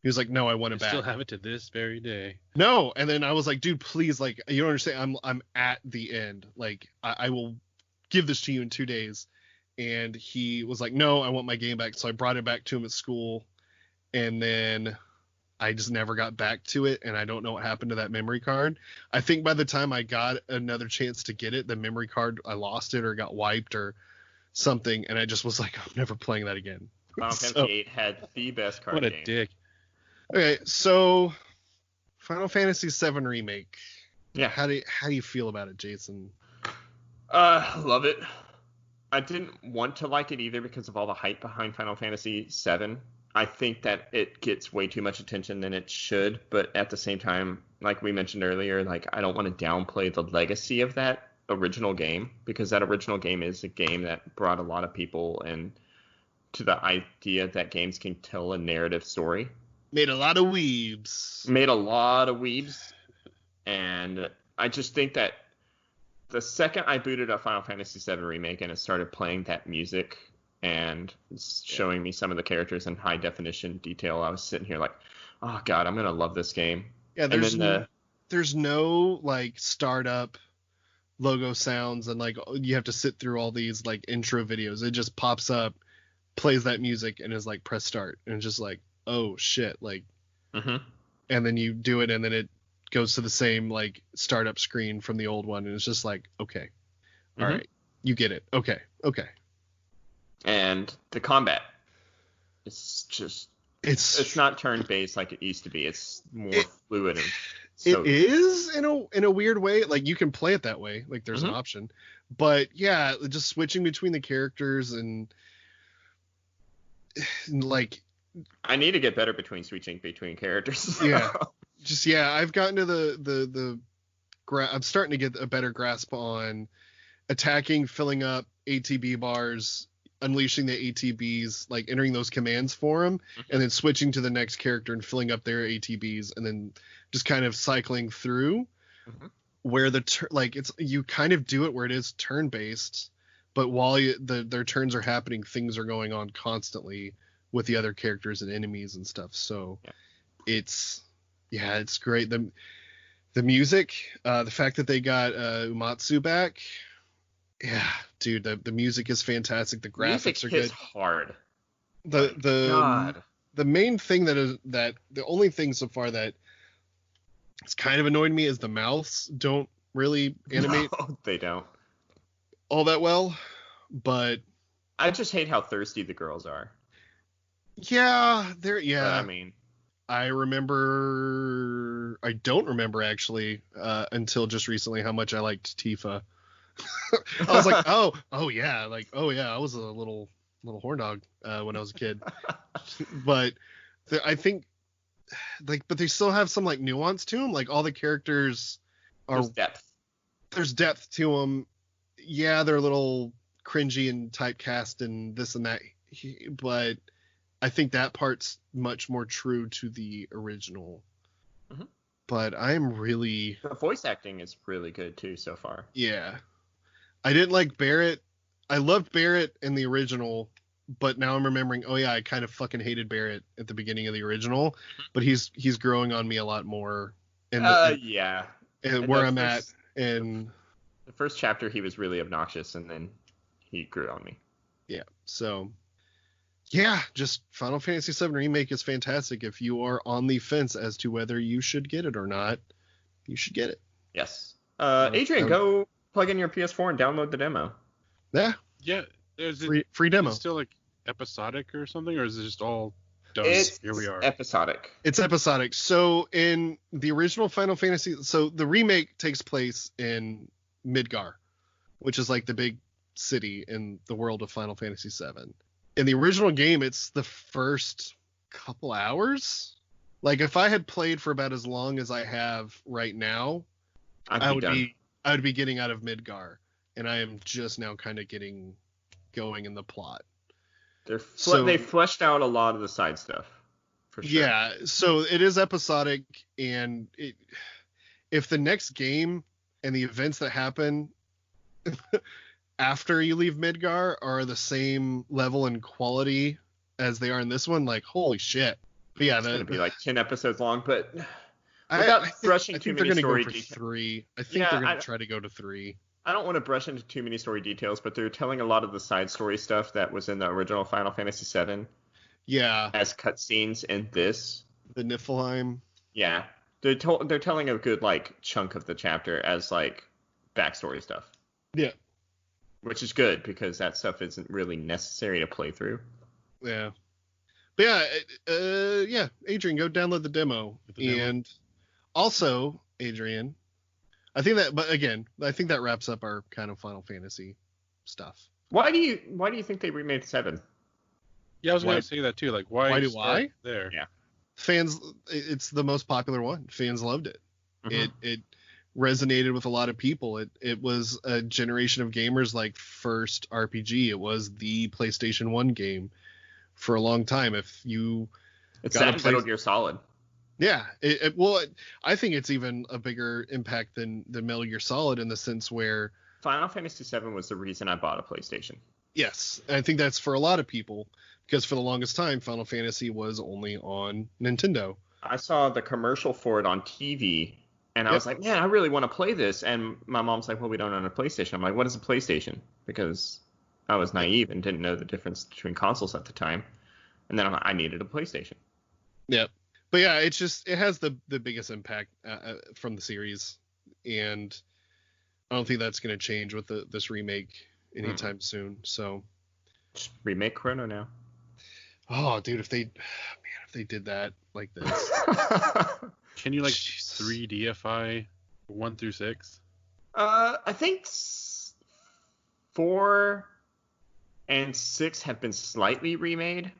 S1: He was like, no, I want it
S3: I
S1: back.
S3: still have it to this very day.
S1: No. And then I was like, dude, please, like, you don't understand. I'm at the end. Like, I will give this to you in 2 days. And he was like, no, I want my game back. So I brought it back to him at school. And then I just never got back to it. And I don't know what happened to that memory card. I think by the time I got another chance to get it, the memory card, I lost it or got wiped or something. And I just was like, I'm never playing that again.
S2: Final Fantasy VIII had the best card
S3: What a
S2: game.
S3: dick.
S1: Okay, so Final Fantasy VII Remake.
S2: Yeah.
S1: How do you feel about it, Jason?
S2: Love it. I didn't want to like it either because of all the hype behind Final Fantasy VII. I think that it gets way too much attention than it should, but at the same time, like we mentioned earlier, like I don't want to downplay the legacy of that original game because that original game is a game that brought a lot of people and to the idea that games can tell a narrative story.
S1: Made a lot of weebs.
S2: And I just think that the second I booted up Final Fantasy VII Remake and it started playing that music and showing me some of the characters in high definition detail, I was sitting here like, oh god, I'm gonna love this game.
S1: Yeah, there's no like startup logo sounds and like you have to sit through all these like intro videos. It just pops up, plays that music, and is like press start, and it's just like, oh shit, like,
S2: Mm-hmm.
S1: and then you do it, and then it goes to the same like startup screen from the old one, and it's just like, okay, all right, you get it, okay.
S2: And the combat, it's not turn based like it used to be. It's more fluid and so
S1: it is in a weird way. Like you can play it that way, like there's an option, but yeah, just switching between the characters and like
S2: I need to get better between switching between characters.
S1: Yeah, I've gotten to the I'm starting to get a better grasp on attacking, filling up ATB bars, unleashing the ATBs, like entering those commands for them, and then switching to the next character and filling up their ATBs, and then just kind of cycling through where it's you kind of do it where it is turn based, but while their turns are happening, things are going on constantly with the other characters and enemies and stuff. So it's great. The music, the fact that they got Uematsu back. Yeah, dude, the music is fantastic. The graphics are good.
S2: Hard.
S1: The main thing that the only thing so far that it's kind of annoyed me is the mouths don't really animate.
S2: No, they don't.
S1: All that well, but
S2: I just hate how thirsty the girls are.
S1: Yeah,
S2: I mean,
S1: I don't remember actually until just recently how much I liked Tifa. I was like, oh yeah, I was a little horn dog when I was a kid. But I think but they still have some like nuance to them. Like all the characters
S2: there's depth.
S1: There's depth to them. Yeah, they're a little cringy and typecast and this and that, but I think that part's much more true to the original. But I'm really...
S2: The voice acting is really good too so far.
S1: Yeah. I didn't like Barrett. I loved Barrett in the original, but now I'm remembering, oh yeah, I kind of fucking hated Barrett at the beginning of the original, but he's growing on me a lot more.
S2: Yeah.
S1: And where I'm at. And
S2: the first chapter, he was really obnoxious, and then he grew on me.
S1: Yeah. So... yeah, just Final Fantasy VII Remake is fantastic. If you are on the fence as to whether you should get it or not, you should get it.
S2: Yes. Adrian, go plug in your PS4 and download the demo.
S1: Yeah.
S3: Yeah. Is
S1: free demo.
S3: Is it still like episodic or something, or is it just all done? Here we are.
S2: Episodic.
S1: It's episodic. So in the original Final Fantasy, so the remake takes place in Midgar, which is like the big city in the world of Final Fantasy VII. In the original game, it's the first couple hours. Like if I had played for about as long as I have right now, I would be getting out of Midgar, and I am just now kind of getting going in the plot.
S2: They fleshed out a lot of the side stuff. For sure.
S1: Yeah, so it is episodic, and if the next game and the events that happen after you leave Midgar are the same level and quality as they are in this one, like, holy shit. But yeah,
S2: it's going to be like 10 episodes long, but without brushing too many story details.
S1: I think they're going to try to go to 3.
S2: I don't want to brush into too many story details, but they're telling a lot of the side story stuff that was in the original Final Fantasy VII.
S1: Yeah.
S2: As cutscenes in this.
S1: The Niflheim.
S2: Yeah. They're telling a good, like, chunk of the chapter as, like, backstory stuff.
S1: Yeah.
S2: Which is good, because that stuff isn't really necessary to play through.
S1: Yeah. But yeah, Adrian, go download the demo. And also, Adrian, I think that wraps up our kind of Final Fantasy stuff.
S2: Why do you think they remade 7?
S3: Yeah, I was going to say that too. Like, why
S1: do I?
S3: There.
S2: Yeah.
S1: Fans, it's the most popular one. Fans loved it. Mm-hmm. It resonated with a lot of people. It was a generation of gamers like first RPG. It was the PlayStation 1 game for a long time. If you
S2: it's that Metal Gear Solid.
S1: Yeah. I think it's even a bigger impact than Metal Gear Solid in the sense where
S2: Final Fantasy VII was the reason I bought a PlayStation.
S1: Yes, I think that's for a lot of people, because for the longest time, Final Fantasy was only on Nintendo.
S2: I saw the commercial for it on TV, and I was like, man, I really want to play this. And my mom's like, well, we don't own a PlayStation. I'm like, what is a PlayStation? Because I was naive and didn't know the difference between consoles at the time. And then I needed a PlayStation.
S1: Yep. But yeah, it has the biggest impact from the series, and I don't think that's going to change with this remake anytime soon. So
S2: just remake Chrono now.
S1: Oh, dude, if they did that like this.
S3: Can you 3DFI 1 through 6?
S2: I think 4 and 6 have been slightly remade.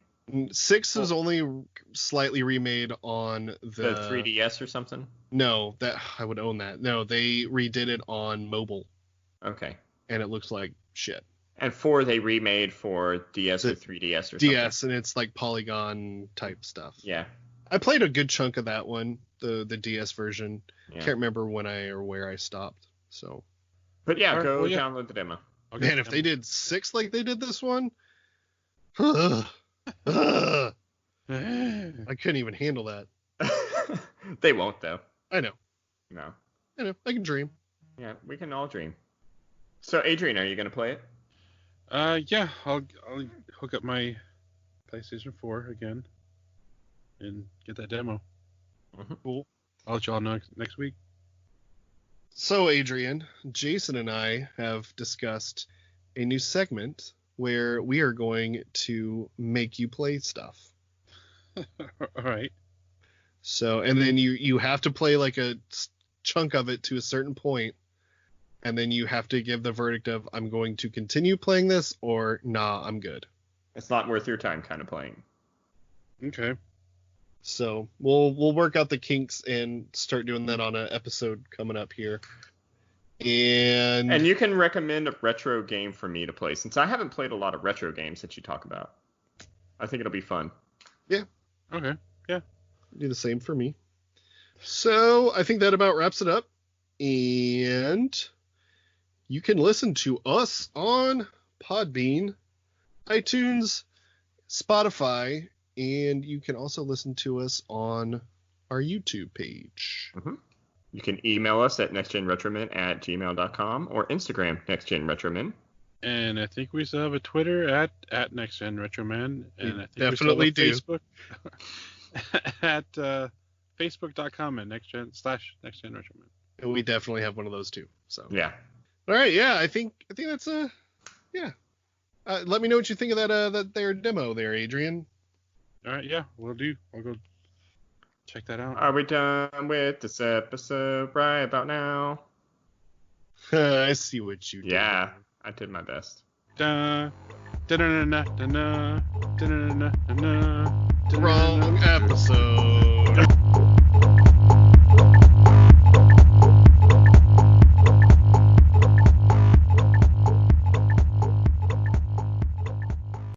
S1: 6 is only slightly remade on the
S2: 3DS or something.
S1: No, that I would own that. No, they redid it on mobile.
S2: Okay.
S1: And it looks like shit.
S2: And 4 they remade for DS or 3DS or something.
S1: DS, and it's like polygon type stuff.
S2: Yeah.
S1: I played a good chunk of that one, the DS version. Yeah. Can't remember when or where I stopped. So.
S2: But yeah, download the demo.
S1: Okay, man, if they did 6 like they did this one, I couldn't even handle that.
S2: They won't, though.
S1: I know.
S2: No.
S1: I know. I can dream.
S2: Yeah, we can all dream. So, Adrian, are you going to play it?
S3: Yeah, I'll hook up my PlayStation 4 again and get that demo.
S2: Mm-hmm.
S3: Cool. I'll let y'all know next week.
S1: So, Adrian, Jason and I have discussed a new segment where we are going to make you play stuff.
S3: All right.
S1: So, and then you have to play like a chunk of it to a certain point, and then you have to give the verdict of I'm going to continue playing this or nah, I'm good.
S2: It's not worth your time kind of playing.
S3: Okay.
S1: So we'll work out the kinks and start doing that on an episode coming up here. And
S2: you can recommend a retro game for me to play, since I haven't played a lot of retro games that you talk about. I think it'll be fun.
S1: Yeah.
S3: Okay. Yeah.
S1: Do the same for me. So I think that about wraps it up. And you can listen to us on Podbean, iTunes, Spotify, and you can also listen to us on our YouTube page.
S2: Mm-hmm. You can email us at nextgenretromen@gmail.com or Instagram nextgenretromen.
S3: And I think we still have a Twitter at nextgenretromen. And I think
S1: definitely
S3: we still have Facebook at facebook.com and nextgen/nextgenretromen.
S1: And we definitely have one of those too. So
S2: yeah.
S1: All right, yeah, I think that's yeah. Let me know what you think of that their demo there, Adrian.
S3: All right, yeah, we'll do. I'll go check that out.
S2: Are we done with this episode right about now?
S1: I see what you did.
S2: Yeah, I did my best.
S1: Wrong episode.